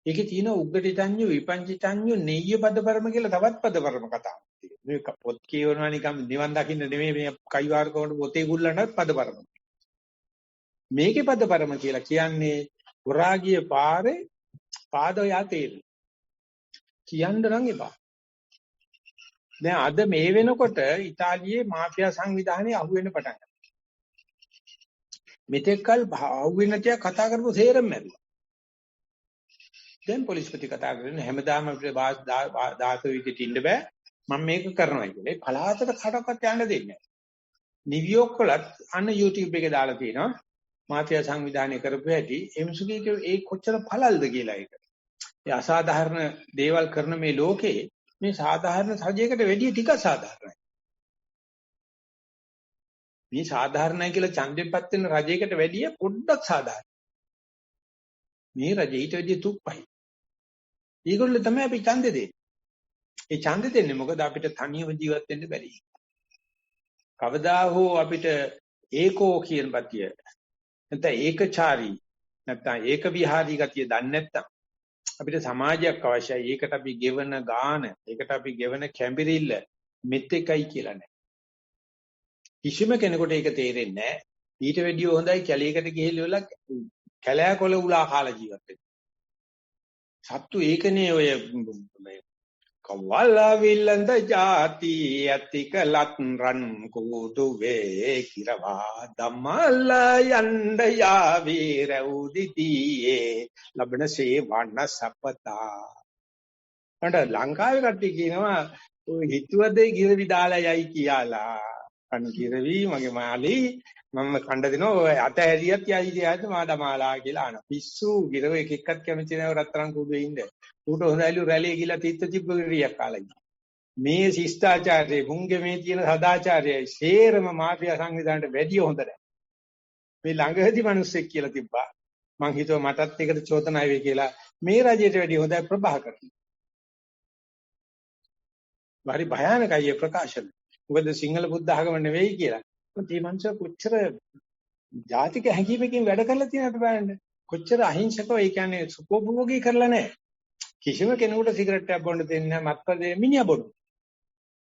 ඒකේ තියෙන උග්ගටිතඤ්ඤු විපංචිතඤ්ඤු නෙය්‍ය පදපරම කියලා තවත් පදපරම කතාවක් තියෙනවා. මේ පොත් කියවනවා නිකම් නිවන් දකින්න නෙමෙයි මේ කයිවාරකවල පොතේ ගුල්ලන්නත් පදපරම. මේකේ පදපරම කියලා කියන්නේ හොරාගිය පාරේ පාද යතේ. කියන්න නම් එපා. දැන් අද මේ වෙනකොට ඉතාලියේ මාෆියා සංවිධානයේ අහුවෙන්න පටන් ගත්තා. මෙතෙක්කල් අහුවෙන්න තියා කතා කරපු සේරම මැරුවා. දැන් පොලිස්පති කතා කරන හැමදාම අපිට 16 විදිහට ඉන්න බෑ මම මේක කරනවා කියන්නේ පලාතට කඩකට යන්න දෙන්නේ නැහැ. නිව්යෝක් වලත් අන්න YouTube එකේ දාලා තියෙනවා මාෆියා සංවිධානය කරපු හැටි එම්සුගේ ඒ කොච්චර පළල්ද කියලා ඒක. ඒ අසාධාරණ දේවල් කරන මේ ලෝකේ මේ සාධාරණ සජයකට වැඩිය ටිකක් සාධාරණයි. මේ සාධාරණයි කියලා ඡන්දෙපත් වෙන රජයකට වැඩිය පොඩ්ඩක් සාධාරණයි. මේ රජෙ ඊට වැඩිය තුප්පයි. ඒගොල්ලෝ තමයි අපි ඡන්දෙ දෙන්නේ. ඒ ඡන්දෙ දෙන්නේ මොකද අපිට තනියම ජීවත් වෙන්න බැරි. කවදා හෝ අපිට ඒකෝ කියන බතිය නැත්නම් ඒකචාරී නැත්නම් ඒක විහාරී ගතිය දන්නේ නැත්නම් අපිට සමාජයක් අවශ්‍යයි. ඒකට අපි ගෙවන ගාන, ඒකට අපි ගෙවන කැඹිරිල්ල මෙත් එකයි කියලා නෑ. කිසිම කෙනෙකුට ඒක තේරෙන්නේ නෑ. ඊට වැඩිය හොඳයි කැලේකට ගිහිල්ලා කැලෑකොළ උලා කාලා ජීවත් වෙන්න. සත්තු ඒකනේ ඔය කවල්ලා විල්ලඳ ಜಾති ඇතිකලත් රන් කුඩු වේ කිරවා ධම්මල යණ්ඩ යාවී රෞදිතියේ ලබන සේවන්න සපතා. අන්න ලංකාවේ කට්ටිය කියනවා ඔය හිතුවදේ ගිරවි දාලා යයි කියලා. අන්න ගිරවි මගේ මාළි මම කණ්ඩ දෙනවා ඔය අතහැරියත් යයි කියද්දි මාඩමාලා කියලා අන පිස්සු ගිරව එක එක්කත් කැමති නැව රත්තරන් කුඩුවේ ඉන්න. ඌට හොඳයිලු රැළිය ගිලා තිත්ත තිබ්බ ගිරියක් කාලා. මේ ශිෂ්ටාචාරයේ මුංගේ මේ තියෙන සදාචාරයයි සේරම මාෆියා සංවිධානයට වැඩිය හොඳ නැහැ. මේ ළඟදී මිනිස්සෙක් කියලා තිබ්බා. මං හිතුවා මටත් ඒකට චෝදනා වෙයි කියලා. මේ රජයට වැඩිය හොඳයි ප්‍රභාකරන්. හරි භයානකයි ඒ ප්‍රකාශන. මොකද සිංහල බුද්ධ ආගම නෙවෙයි කියලා. මේ මනුස්සය කොච්චර ජාතික හැඟීමකින් වැඩ කරලා තියෙනවද බලන්න. කොච්චර අහිංසකව ඒ කියන්නේ සුඛෝපභෝගී කරලා නැහැ. කිසිම කෙනෙකුට සිගරට් එකක් බොන්න දෙන්නේ නැහැ මත්පැන් මිනිහා බොනවා.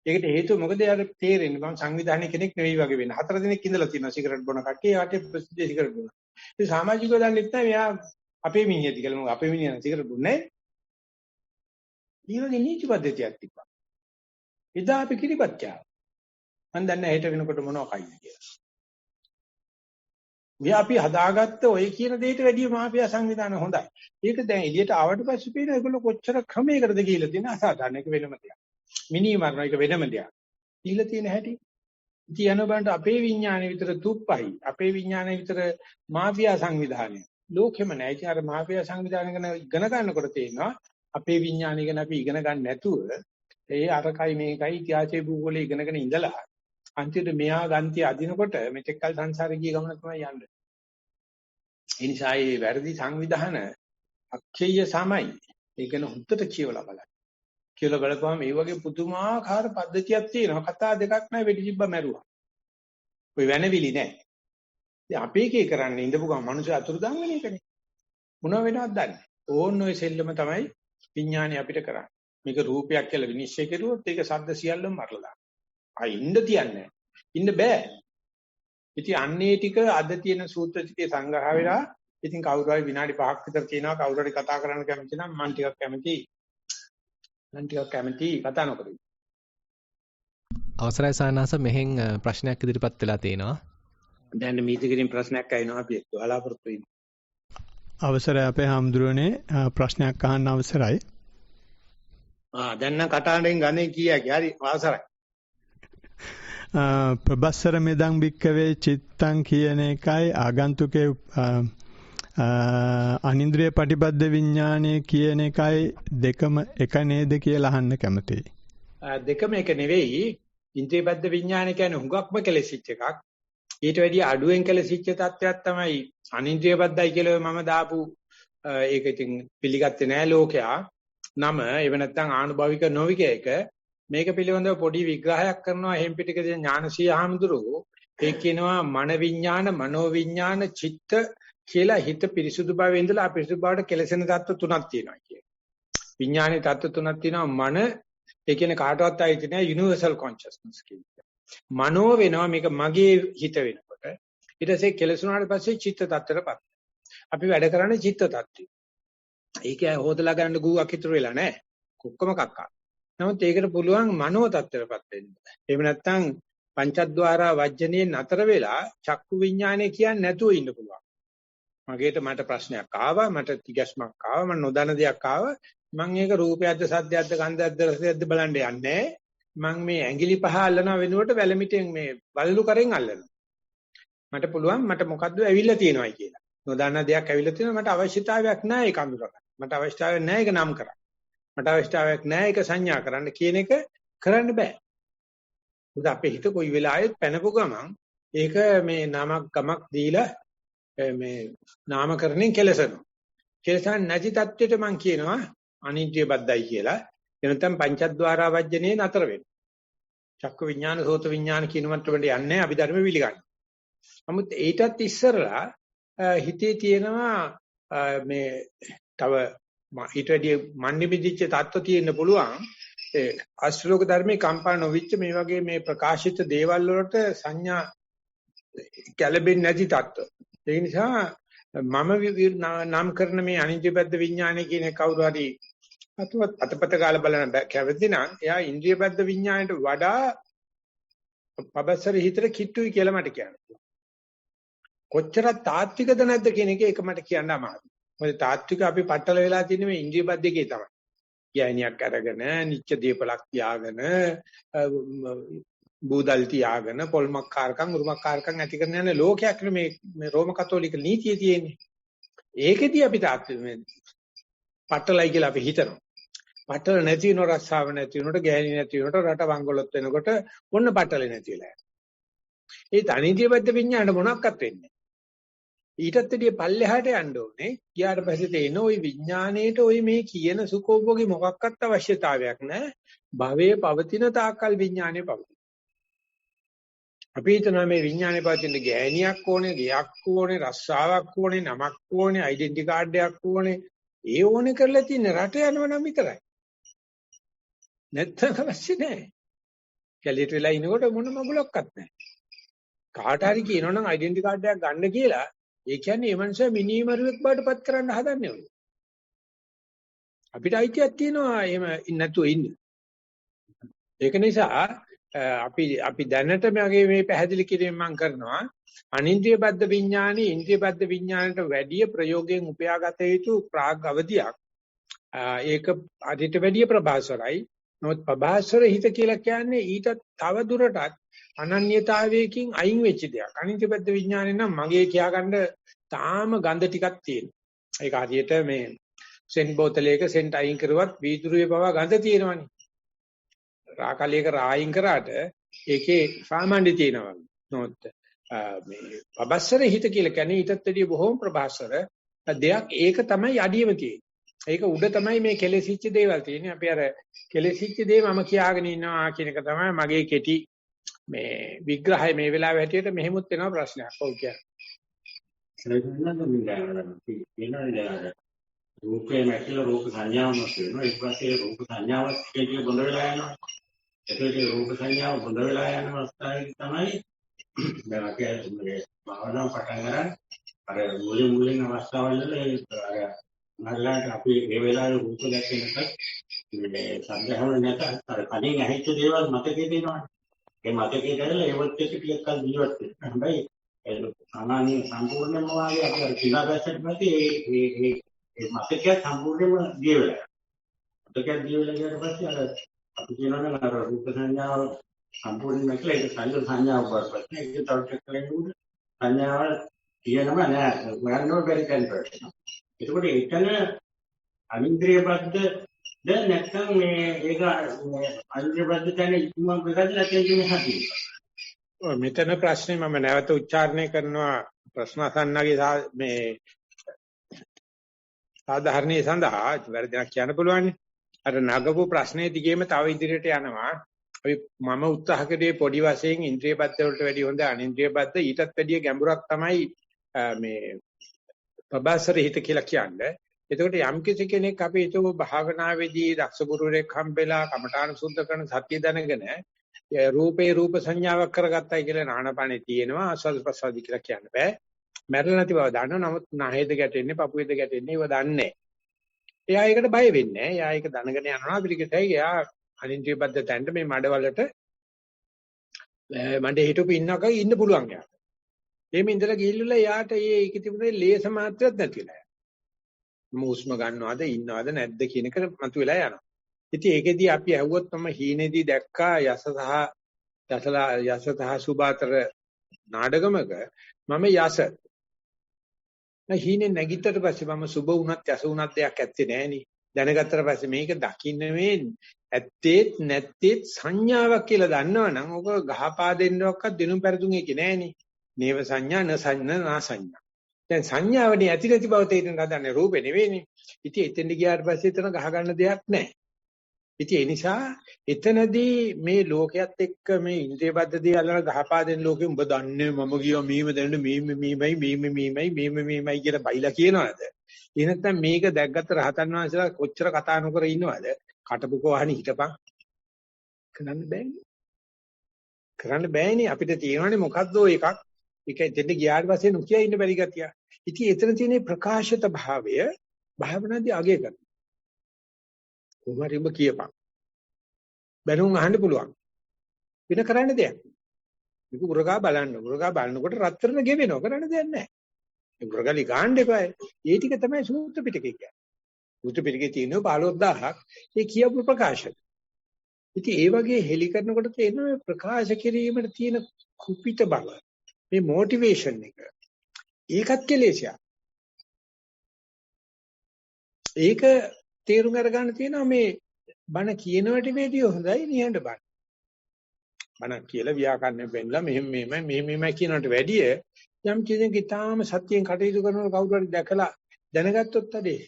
ඒකට හේතුව මොකද යාට තේරෙන්නේ මම සංවිධානයේ කෙනෙක් නෙවෙයි වගේ වෙන. 4 දිනක් ඉඳලා තියෙනවා සිගරට් බොන කට්ටිය යාට ප්‍රසිද්ධ සිගරට් බොනවා. ඒ සමාජිකව දන්නේ නැහැ මෙයා අපේ මිනිහද කියලා. මොකද අපේ මිනිහා සිගරට් බොන්නේ නැහැ. මේ වගේ නීති පද්ධතියක් තිබ්බා. එදා අපි කිරිපත් කෑවා. මම දන්නේ හෙට වෙනකොට මොනව කයිද කියලා. මේ අපි හදාගත්ත ඔය කියන දෙයට වැඩිය මාෆියා සංවිධාන හොඳයි. ඒක දැන් එළියට ආවට පස්සේ පේන ඒගොල්ලෝ කොච්චර ක්‍රමයකටද ගිහිල්ලා තියෙන අසාධාරණ එක වෙනම දෙයක්. මිනි මරණ එක වෙනම දෙයක්. ගිහිල්ලා තියෙන හැටි. ඉතින් යන බණ්ඩ අපේ විඥානය විතර තුප්පයි. අපේ විඥානය විතර මාෆියා සංවිධානය. ලෝකෙම නැහැ. ඉතින් අර මාෆියා සංවිධානය ගැන ඉගෙන ගන්නකොට තේනවා අපේ විඥානය ගැන අපි ඉගෙන ගන්න නැතුව ඒ අරකයි මේකයි ඉතිහාසයේ භූගෝලයේ ඉගෙනගෙන ඉඳලා අන්තිමට මෙහා ගන්ති අදිනකොට මෙතෙක් කල සංසාරේ ගිය ගමන තමයි යන්නේ. ඒ නිසා මේ වැරදි සංවිධාන අක්ෂය සමයි. ඒක න හුත්තට කියවලා බලන්න. කියලා බලපුවම මේ වගේ පුදුමාකාර පද්ධතියක් තියෙනවා. කතා දෙකක් නැහැ වෙඩි තිබ්බ මැරුවා. ඔය වෙනවිලි නැහැ. ඉතින් අපි එකේ කරන්නේ ඉඳපු ගමන් මිනිස්සු අතුරුදන් වෙන එකනේ. මොනව වෙනවද දන්නේ. ඕන්න ඔය සෙල්ලම තමයි විඥානය අපිට කරන්නේ. මේක රූපයක් කියලා විනිශ්චය කරුවොත් ඒක ශබ්ද සියල්ලම මරලා දානවා. ඉන්න තියන්නේ. ඉන්න බෑ. ඉතින් අන්නේ ටික අද තියෙන සූත්‍ර ටිකේ සංග්‍රහ වෙලා ඉතින් කවුරු හරි විනාඩි 5ක් විතර කියනවා කවුරු හරි කතා කරන්න කැමති නම් මම ටිකක් කැමති කතා නොකරයි. අවසරයි සායනාස මෙහෙන් ප්‍රශ්නයක් ඉදිරිපත් වෙලා තියෙනවා. දැන් මීතිකින් ප්‍රශ්නයක් අයින්නවා අපි බලාපොරොත්තු වෙනවා. අවසරයි අපේ හාමුදුරනේ ප්‍රශ්නයක් අහන්න අවසරයි. දැන් නම් කටහඬෙන් ගන්නේ කීයක් හරි අවසරයි. ප්‍රබස්සර මෙදං භික්කවේ චිත්තං කියන එකයි ආගන්තුකේ අනින්ද්‍රිය පටිබද්ධ විඥානය කියන එකයි දෙකම එක නේද කියලා අහන්න කැමතියි. දෙකම එක නෙවෙයි. ඉන්ද්‍රියබද්ධ විඥානය කියන්නේ හුඟක්ම කෙලෙසිච්ච එකක්. ඊට වැඩිය අඩුවෙන් කෙලෙසිච්ච තත්ත්වයක් තමයි අනින්ද්‍රියබද්ධයි කියලා මම දාපු ඒක ඉතින් පිළිගත්තේ නෑ ලෝකයා. නම එව නැත්නම් ආනුභාවික නොවික එක මේක පිළිබඳව පොඩි විග්‍රහයක් කරනවා හෙම්පිටික ඥානසී ආමඳුරෝ. ඒ කියනවා මන විඥාන මනෝ විඥාන චිත්ත කියලා හිත පිරිසුදු භාවයේ ඉඳලා අපිරිසුදු භාවයට කෙලසෙන தত্ত্ব තුනක් තියෙනවා කියන. විඥානයේ தত্ত্ব තුනක් තියෙනවා. මන ඒ කියන්නේ කාටවත් ආйти නෑ යුනිවර්සල් කොන්ෂස්නස් කියන්නේ. මනෝ වෙනවා මේක මගේ හිත වෙනකොට. ඊට පස්සේ කෙලසුනාට පස්සේ චිත්ත தত্ত্বයටපත්. අපි වැඩ කරන්නේ චිත්ත தত্ত্වය. ඒක හොදලා ගන්න ගුවක් ඉතුරු වෙලා නෑ. කොක්කම කක්කා. නමුත් ඒකට පුළුවන් මනෝ தත්ත්වයටපත් වෙන්න. එහෙම නැත්නම් පංචද්වාරා වජ්ජනේ නතර වෙලා චක්කු විඥානය කියන්නේ නැතුව ඉන්න පුළුවන්. මට ප්‍රශ්නයක් ආවා, මට තිගැස්මක් ආවා, මම නොදන්න දෙයක් ආවා. මම ඒක රූපයක්ද, සද්දයක්ද, ගන්ධයක්ද, රසයක්ද බලන්න යන්නේ. මම මේ ඇඟිලි පහ අල්ලනවා වෙනුවට වැලමිටෙන් මේ වලලු කරෙන් අල්ලනවා. මට පුළුවන් මට මොකද්ද ඇවිල්ලා තියෙනවයි කියලා. නොදන්න දෙයක් ඇවිල්ලා තියෙනවා මට අවශ්‍යතාවයක් නැහැ ඒක අඳුරගන්න. මට අවශ්‍යතාවයක් නැහැ ඒක නම් කරන්න. මට අවශ්‍යතාවයක් නැහැ ඒක සංඥා කරන්න කියන එක කරන්න බෑ. මොකද අපේ හිත කොයි වෙලාවෙත් පැනපු ගමන් ඒක මේ නමක් ගමක් දීලා මේ නාමකරණයෙන් කෙලසනවා. කෙලසන් නැති தත්වෙට මම කියනවා අනිත්‍ය බද්දයි කියලා. එනතම් පංචද්වාරා වජ්ජනේ නතර වෙනවා. චක්ක විඥාන සෝත විඥාන කියන මට්ටමට යන්නේ අභිධර්ම පිළිගන්න. නමුත් ඊටත් ඉස්සරලා හිතේ තියෙනවා මේ තව ඊට වැඩි මන්නිමිදිච්ච தত্ত্ব තියෙන්න පුළුවන්. ඒ අශ්ලෝක ධර්මයේ කම්පා නොවිච්ච මේ වගේ මේ ප්‍රකාශිත දේවල් වලට සංඥා කැළඹෙන්නේ නැති தত্ত্ব. ඒ නිසා මම නම් කරන මේ අනිත්‍යබද්ධ විඥානය කියන කවුරු හරි අතපත ගාලා බලන කැවති නම් එයා ඉන්ද්‍රියබද්ධ විඥාණයට වඩා පබස්සර හිතට කිට්ටුයි කියලා මට කියන්න පුළුවන්. කොච්චර තාත්විකද නැද්ද කියන එක මට කියන්න අමාරුයි. මොකද තාත්වික අපි පట్టල වෙලා තියෙන්නේ මේ ඉන්ද්‍රියබද්ධ එකේ තමයි. යයිනියක් අරගෙන නිච්ච දීපලක් තියාගෙන බූදල් තියාගෙන පොල්මක් කාරකම් උරුමක් කාරකම් ඇති කරන යන ලෝකයක් මේ රෝම කතෝලික නීතිය තියෙන්නේ. ඒකෙදී අපි තාත්වික මේ පట్టලයි කියලා අපි හිතනවා. පట్టල නැති වෙන රස්සාව නැති වෙනකොට ගෑණි නැති වෙනකොට රට වංගලොත් වෙනකොට ඔන්න පట్టලේ නැති වෙලා යනවා. ඒ තනිදියබද්ධ විඥාණය මොනක්වත් වෙන්නේ නැහැ. ඊටත් වැඩිය පල්ලෙහාට යන්න ඕනේ. ගියාට පස්සේ තේන ওই විඥාණයට ওই මේ කියන සුඛෝභෝගී මොකක්වත් අවශ්‍යතාවයක් නැහැ. භවයේ පවතින තාක්කල් විඥාණය පවතින. අපි හිතනවා මේ විඥානේ පවතින ගෑණියක් ඕනේ, ගයක් ඕනේ, රස්සාවක් ඕනේ, නමක් ඕනේ, ඩෙන්ටි කාඩ් එකක් ඕනේ. ඒ ඕනේ කරලා තියෙන රට යනවා නම් විතරයි. නැත්තම් අවශ්‍ය නැහැ. කැලියට වෙලා ඉනකොට මොන මගුලක්වත් නැහැ. කාට හරි කියනවනම් ඩෙන්ටි කාඩ් එකක් ගන්න කියලා, ඒ කියන්නේ ඒ මනුස්සයා මිනිමරුවෙක් බාටපත් කරන්න හදන්නේ ඔය. අපිට අයිතියක් තියෙනවා එහෙම නැතුව ඉන්න. ඒක නිසා අපි දැනට මේ පැහැදිලි කිරීම මම කරනවා අනින්ද්‍රිය බද්ධ විඥානේ ඉන්ද්‍රිය බද්ධ විඥානට වැඩිය ප්‍රයෝගයෙන් උපයාගත යුතු ප්‍රාග් අවධියක්. ඒක අදිට වැඩිය ප්‍රභාසරයි. නමුත් ප්‍රභාසර හිත කියලා කියන්නේ ඊට තව දුරටත් අනන්‍යතාවයකින් අයින් වෙච්ච දෙයක්. අනින්ද්‍රිය බද්ධ විඥානේ නම් මගේ කියාගන්න තාම ගඳ ටිකක් තියෙනවා. ඒක හරියට මේ සෙන් බෝතලයක සෙන්ට් අයින් කරුවත් වීදුරුවේ පවා ගඳ තියෙනවනේ. රාකලියක රායින් කරාට ඒකේ සාමාන්‍ය තියෙනවා. නෝත් මේ පබස්සර හිත කියලා කියන්නේ ඊටත් වැඩිය බොහොම ප්‍රබස්සර දෙයක්. ඒක තමයි අඩියම තියෙන්නේ. ඒක උඩ තමයි මේ කෙලෙසිච්ච දේවල් තියෙන්නේ. අපි අර කෙලෙසිච්ච දේ මම කියාගෙන ඉන්නවා කියන එක තමයි මගේ කෙටි මේ විග්‍රහය මේ වෙලාවේ හැටියට මෙහෙමුත් වෙනවා ප්‍රශ්නයක්. ඔව් කියන්නේ. රූපේ නැතිල රූප සංඥාවක් වෙනවා. ඒක පස්සේ රූප සංඥාවක් කියන බොඳ වෙලා යනවා. ඒකේ රූප සංඥාව බොඳ වෙලා යන අවස්ථාවේ තමයි දැන් අපි භාවනාව පටන් ගන්න. අර මුලින් අවස්ථාවවල අර නල්ලාට අපි මේ වෙලාවේ රූප දැක්කෙනකත් මේ සංඥාව නැත අර කලින් ඇහිච්ච දේවල් මතකේ තියෙනවා. ඒ මතකේ දැරලා ඒවත් එක්ක ටිකක් කල් ජීවත් වෙනවා. හැබැයි සාමාන්‍ය සම්පූර්ණයෙන්ම වාගේ අපි අර කිනාගත්තට පස්සේ ඒ මතකය සම්පූර්ණයෙන්ම දිය වෙලා. මතකය දිය වෙලා ගියාට පස්සේ අර අපි කියනවනේ අර රූප සංඥාව සම්පූර්ණ නැතිලා ඒක සංඥාව වඩපත්. ඒක තව ටිකක් කරගෙන සංඥාව කියනම නෑ. හොයන්නෝ බැරි කෙනෙක්. ඒකෝට එතන අනින්ද්‍රිය බද්ධ දැන් නැත්තම් මේ ඒක අනින්ද්‍රිය බද්ධ කියන්නේ ඉක්මන් වෙගදලා කියන්නේ හදින්න. ඔය මෙතන ප්‍රශ්නේ මම නැවත උච්චාරණය කරනවා ප්‍රශ්න අසන්නගේ මේ සාධාරණේ සඳහා වැරදියක් කියන්න පුළුවන්. අර නගපු ප්‍රශ්නේ දිගේම තව ඉදිරියට යනවා. අපි මම උත්සාහ කළේ පොඩි වශයෙන් ඉන්ද්‍රිය බද්ධ වලට වැඩිය හොඳ අනින්ද්‍රිය බද්ධ ඊටත් වැඩිය ගැඹුරක් තමයි මේ ප්‍රබාසර හිත කියලා කියන්නේ. එතකොට යම් කෙනෙක් අපි හිතුව භාවනාවේදී දක්ෂ ගුරුවරයෙක් හම්බෙලා කමඨාන සුද්ධ කරන සත්‍ය දැනගෙන රූපේ රූප සංඥාවක් කරගත්තයි කියලා නානපානේ තියෙනවා ආස්වාද ප්‍රසාද කියලා කියන්න බෑ. මැරෙලා නැති බව දන්නවා. නමුත් නහේද ගැටෙන්නේ පපුවේද ගැටෙන්නේ ඒව දන්නේ නැහැ. එයා ඒකට බය වෙන්නේ නැහැ. එයා ඒක දැනගෙන යනවා පිළිගතයි. එයා අනින්ද්‍රිය බද්ධ තැන්න මේ මඩවලට මඩේ හිටපු ඉන්නක ඉන්න පුළුවන් යාට. එහෙම ඉඳලා ගිහිල්ලා යාට ඒක තිබුණේ ලේස මාත්‍රයක් නැතිලා. මුස්ම ගන්නවද ඉන්නවද නැද්ද කියන එක මතුවලා යනවා. ඉතින් ඒකෙදී අපි ඇහුවොත් තමයි හීනේදී දැක්කා යසතහ සුභාතර නාඩගමක මම යස හීනේ නැගිට්ටට පස්සේ මම සුබ වුණත් යස වුණත් දෙයක් ඇත්තේ නෑනේ. දැනගත්තට පස්සේ මේක දකින්න මේ ඇත්තේත් නැත්තේත් සංඥාවක් කියලා දන්නවනම් ඔක ගහපා දෙන්නවක්වත් දිනුම් පෙරදුන් එකේ නෑනේ. නේව සංඥා න සංඥා නා සංඥා. දැන් සංඥාවනේ ඇති නැති බව තේරෙන්න හදන්නේ රූපේ නෙවෙයිනේ. ඉතින් එතෙන්ට ගියාට පස්සේ එතන ගහ ගන්න දෙයක් නෑ. ඉතින් ඒ නිසා එතනදී මේ ලෝකයේත් එක්ක මේ ඉන්ද්‍රිය බද්ධ දේ අල්ලලා ගහපා දෙන ලෝකෙ උඹ දන්නේ මම කියව මීම දෙන්න මීමයි කියලා බයිලා කියනවාද? ඒ නැත්නම් මේක දැක්ගත්ත රහතන් වහන්සේලා කොච්චර කතා නොකර ඉන්නවද? කටපුකෝ අහන්නේ හිටපන්. කරන්න බෑනේ අපිට තියෙනවානේ මොකද්ද එකක්. ඒක දෙන්න ගියාට පස්සේ නොකිය ඉන්න බැරි ගතිය. ඉතින් එතන තියෙන ප්‍රකාශිත භාවය භාවනාදී අගය කරනවා. කොහොමද ඔබ කියපන්. බැනුම් අහන්න පුළුවන්. වෙන කරන්න දෙයක්. මේක උරගා බලන්න. උරගා බලනකොට රත්තරන ගෙවෙනවා. කරන්න දෙයක් නැහැ. ඒ උරගලි ගන්න එපා. ඒ ටික තමයි සූත්‍ර පිටකේ කියන්නේ. සූත්‍ර පිටකේ තියෙනවා 15000ක්. ඒ කියපු ප්‍රකාශන. ඉතින් ඒ වගේ හෙලි කරනකොට තේරෙනවා මේ ප්‍රකාශ කිරීමේ තියෙන කුපිත බව. මේ මොටිවේෂන් එක. ඒකත් කෙලෙසයක්. ඒක තේරුම් අරගන්න තියෙනවා මේ බණ කියනවට වැඩිය හොඳයි නිහඬ බණ. බණක් කියලා ව්‍යාකරණය වෙන්නලා මෙහෙම කියනකට වැඩිය යම් කෙනෙක් ඊටාම සත්‍යයෙන් කටයුතු කරනකොට කවුරු හරි දැකලා දැනගත්තොත් අඩේ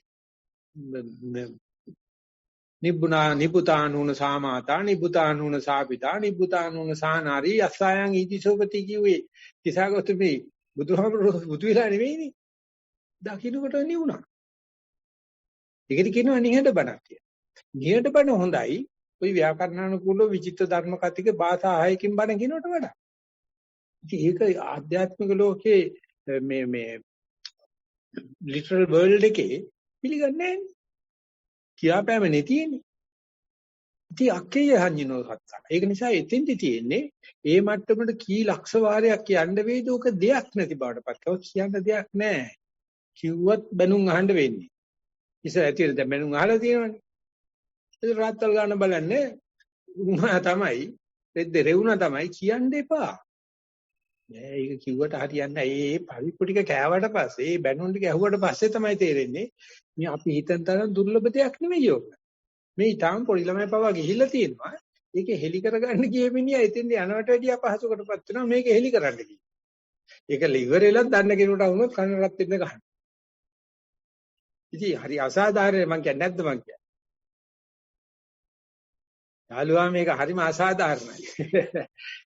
නිබ්බුතානූන සාමාතා නිබ්බුතානූන සාපිතා නිබ්බුතානූන සානාරි අස්සයන් ඉදිසෝපති කිව්වේ තිසාගතුමි බුදුහාමුදුරුවෝ බුදු විලා නෙවෙයිනේ දකින්නකොට නිවුණා. ඒකට කියනවා නිහඬ බණක් කියලා. නිහඬ බණ හොඳයි. ওই ව්‍යාකරණානුකූලව විචිත්‍ර ධර්ම කතික භාෂා 6කින් බණ කියනකට වඩා. ඉතින් ඒක ආධ්‍යාත්මික ලෝකේ මේ ලිටරල් වර්ල්ඩ් එකේ පිළිගන්නේ නැහැ. කියාපෑම නෙතියෙන්නේ. ඉතින් අක්කේ හංජිනෝ සත්තා. ඒක නිසා එතෙන්දි තියෙන්නේ ඒ මට්ටමට කී ලක්ෂ වාරයක් කියන්න වේද ඔක දෙයක් නැති බවටපත්. ඔක් කියන්න දෙයක් නැහැ. කිව්වත් බැනුම් අහන්න වෙන්නේ. ඉතින් ඇතිරද බැනුම් අහලා තියෙනවනේ. ඒක රාත්තල් ගන්න බලන්නේ උනා තමයි රෙද්ද රෙවුනා තමයි කියන්න එපා. නෑ ඒක කිව්වට හරියන්නේ නැහැ. ඒ පරිප්පු ටික කෑවට පස්සේ ඒ බැනුම් ටික ඇහුවට පස්සේ තමයි තේරෙන්නේ මේ අපි හිතන තරම් දුර්ලභ දෙයක් නෙවෙයි ඕක. මේ ඊටාම් පොඩි ළමයි පවා ගිහිල්ලා තියෙනවා. ඒක හෙලි කරගන්න ගියේ මිනිහා එතෙන්ද යනවට වැඩිය අපහසුකටපත් වෙනවා මේක හෙලි කරන්න ගිහින්. ඒක ඉවරෙලත් දන්න කෙනෙකුට වුණොත් කන රත් වෙන්න ගන්න. ඉතින් හරි අසාධාරණ මං කියන්නේ නැද්ද මං කියන්නේ. යාළුවා මේක හරිම අසාධාරණයි.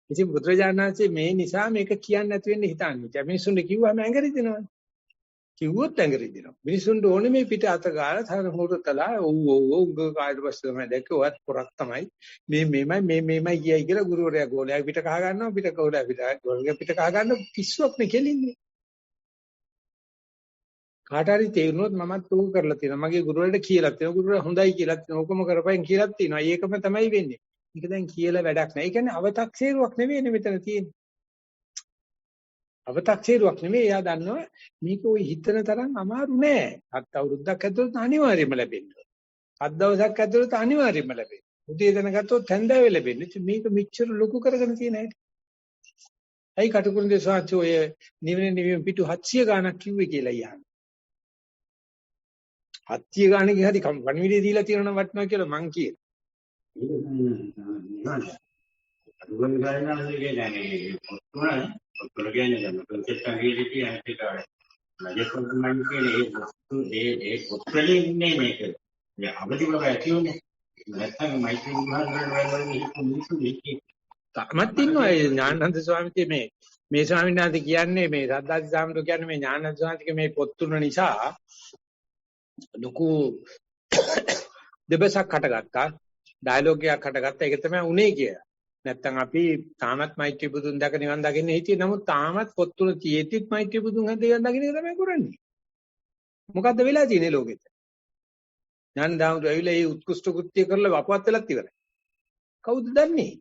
ඉතින් බුදුරජාණන් වහන්සේ මේ නිසා මේක කියන්නේ නැති වෙන්න හිතන්නේ. මිනිස්සුන්ට කිව්වම ඇඟරිදිනවා. කිව්වොත් ඇඟරිදිනවා. මිනිස්සුන්ට ඕනේ මේ පිට අත ගාලා තර හොරතලා උග කාට පස්සේ තමයි දැක්කේ ඔයත් පොරක් තමයි. මේමයි කියයි කියලා ගුරුවරයා ගෝලයා පිට කහ ගන්නවා පිට ගෝලයා පිට කහ ගන්න පිස්සුවක් නේ කෙලින්නේ. කාට හරි තේරුනොත් මමත් ඕක කරලා තියෙනවා. මගේ ගුරුවරයාට කියලා තියෙනවා. ගුරුවරයා හොඳයි කියලා තියෙනවා. ඕකම කරපයින් කියලා තියෙනවා. ඒකම තමයි වෙන්නේ. ඒක දැන් කියලා වැඩක් නැහැ. ඒ කියන්නේ අව탁සේරුවක් නෙවෙයිනේ මෙතන තියෙන්නේ. අව탁සේරුවක් නෙවෙයි. එයා දන්නවා මේක ওই හිතන තරම් අමාරු නෑ. 7 අවුරුද්දක් ඇතුළත අනිවාර්යයෙන්ම ලැබෙනවා. 7 දවසක් ඇතුළත අනිවාර්යයෙන්ම ලැබෙනවා. උදේ දැනගත්තොත් හැන්දෑවේ ලැබෙන්නේ. මේක මෙච්චර ලොකු කරගෙන තියෙන හැටි. ඇයි කටුකුරුන්ගේ සාංශ ඔය නිවෙන පිටු 700 ගාණක් කිව්වේ කියලා යහන. 700 ගාණක හරි වන්විඩේ දීලා තියෙනවා නම් වටනවා කියලා මං කියනවා. අනුගමන ගායනාවේ කියන්නේ පොත්වල කියන්නේ දැන් කන්සෙප්ට් අංගීලිටි අනිත් නජකොන්මන් කියන්නේ ඒ පොත්වලින් ඉන්නේ මේක. ඒ අවදිව ඇතිවෙන්නේ නැත්නම් මයික්‍රෝ විභාග වල මිනිස්සු මේකේ තාමත් ඉන්නවා ඒ ඥානানন্দ ස්වාමීන් මේ ස්වාමීන් වහන්සේ කියන්නේ මේ සද්දාති සාමතු කියන්නේ මේ ඥානানন্দ ස්වාමීන්ගේ මේ පොත් තුන නිසා ලොකු දෙබසක් හටගත්තා ඩයලොග් එකක් හටගත්තා ඒක තමයි උනේ කියලා. නැත්තම් අපි තාමත් මෛත්‍රී බුදුන් දැක නිවන් දකින්න හිටියේ නමුත් තාමත් පොත් තුන තියෙද්දිත් මෛත්‍රී බුදුන් හද නිවන් දකින්න තමයි කරන්නේ. මොකද්ද වෙලා තියෙන්නේ ලෝකෙට? ඥානදාමුතු ඇවිල්ලා මේ උත්කෘෂ්ඨ කෘත්‍ය කරලා වපවත් වෙලත් ඉවරයි. කවුද දන්නේ?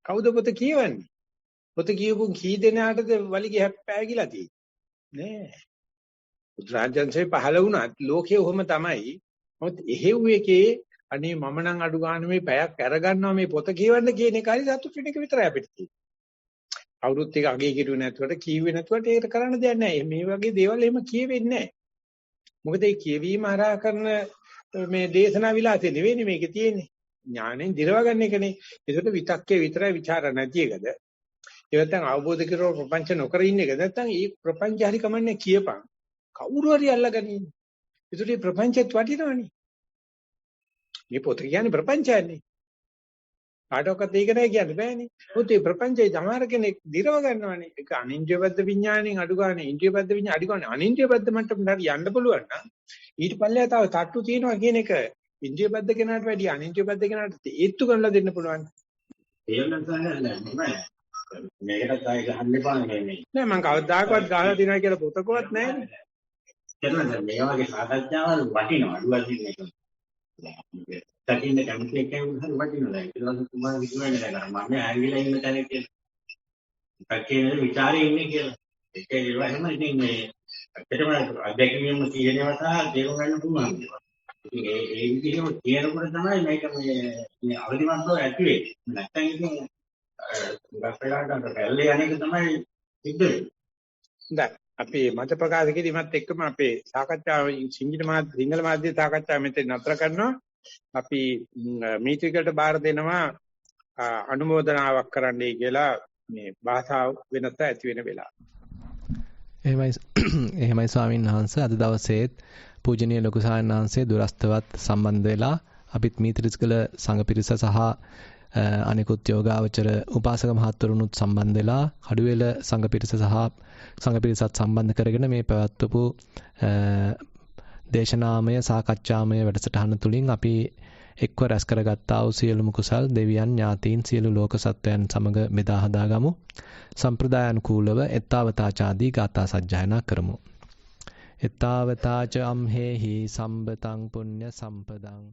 කවුද පොත කියවන්නේ? පොත කියවපු කී දෙනාටද වලිගේ හැප්පෑගිලා තියෙන්නේ? නෑ. උද්‍රාජන්සේ පහළ වුණත් ලෝකයේ ඔහොම තමයි. මොකද එහෙව් එකේ අනේ මම නම් අඩු ගන්න මේ පැයක් අරගන්නවා මේ පොත කියවන්න කියන එකයි සතුට වෙන එක විතරයි අපිට තියෙන්නේ. අවුරුත් එක අගේ කිරුවේ නැතුවට කියුවේ නැතුවට ඒක කරන්න දෙයක් නැහැ. මේ වගේ දේවල් එහෙම කියවෙන්නේ නැහැ. මොකද ඒ කියවීම හරහා කරන මේ දේශනා විලාසෙ නෙවෙයි මේකේ තියෙන්නේ. ඥාණයෙන් දිරව ගන්න එකනේ. ඒකට විතක්කේ විතරයි ਵਿਚාර නැති එකද? ඒ නැත්නම් අවබෝධ කරව ප්‍රපංච නොකර ඉන්න එක. නැත්නම් මේ ප්‍රපංච හරි කමන්නේ කියපන්. කවුරු හරි අල්ලගනින්න. ඒකට මේ ප්‍රපංචෙත් වටිනවනේ. මේ පොත කියන්නේ ප්‍රපංචයන්නේ. කාටවත් ඒක නෑ කියන්න බෑනේ. මොකද මේ ප්‍රපංචයේ සමහර කෙනෙක් දිරව ගන්නවනේ. ඒක අනින්ද්‍රියබද්ධ විඥාණයෙන් අඩු ගන්න ඉන්ද්‍රියබද්ධ විඥාණ අඩු ගන්න අනින්ද්‍රියබද්ධ මට්ටමට හරි යන්න පුළුවන් නම් ඊට පල්ලෙහා තව තට්ටු තියෙනවා කියන එක ඉන්ද්‍රියබද්ධ කෙනාට වැඩිය අනින්ද්‍රියබද්ධ කෙනාට ඒත්තු කරලා දෙන්න පුළුවන්. ඒක නම් මේකට ආයෙ ගහන්න එපා නෙමෙයි. නෑ මම කවදාකවත් ගහලා දිනවා කියලා පොතකවත් නෑනේ. එතන මේ වගේ සාකච්ඡාවල් වටිනවා අඩුවකින් එක. තකින්න කැමති එකෙන් හරි වටිනවා. ඒක තමයි තුමා විශ්වාසය කරනවා. මම ඇවිල්ලා ඉන්න තැන කියලා. තකින්නේ ਵਿਚාරේ ඉන්නේ කියලා. ඒක ඉවරම ඉතින් මේ ඇත්තටම අධ්‍යක්ෂකයම කියනවා තා තේරුම් ගන්න පුළුවන්. ඉතින් ඒ විදිහම කියනකොට තමයි මේක මේ අවදිමත්ව ඇති වෙන්නේ. නැත්නම් ඉතින් ගස්පලකට පැල්ලේ අනේක තමයි සිද්ධ වෙන්නේ. හොඳයි. අපි මත ප්‍රකාශ කිරීමත් එක්කම අපේ සාකච්ඡාව සිංහල මාධ්‍ය සාකච්ඡාව මෙතන නතර කරනවා. අපි මීටිකට බාර දෙනවා අනුමෝදනාවක් කරන්නයි කියලා මේ භාෂාව වෙනස ඇති වෙන වෙලාව. එහෙමයි ස්වාමීන් වහන්සේ අද දවසේත් පූජනීය ලොකු සායන් වහන්සේ දුරස්තවත් සම්බන්ධ වෙලා අපිත් මීත්‍රිස්කල සංඝ පිරිස සහ අනිකුත් යෝගාවචර උපාසක මහත්වරුනුත් සම්බන්ධ වෙලා කඩුවෙල සංඝ පිරිස සහ සංඝ පිරිසත් සම්බන්ධ කරගෙන මේ පැවැත්වපු දේශනාමය සාකච්ඡාමය වැඩසටහන තුලින් අපි එක්ව රැස් කරගත්තා වූ සියලුම කුසල් දෙවියන් ඥාතීන් සියලු ලෝක සත්වයන් සමග බෙදා හදාගමු. සම්ප්‍රදායනුකූලව එත්තාවතාචාදී ගාථා සජ්ජායනා කරමු. එත්තාවතාච අම්හෙහි සම්බතං පුඤ්ඤ සම්පදං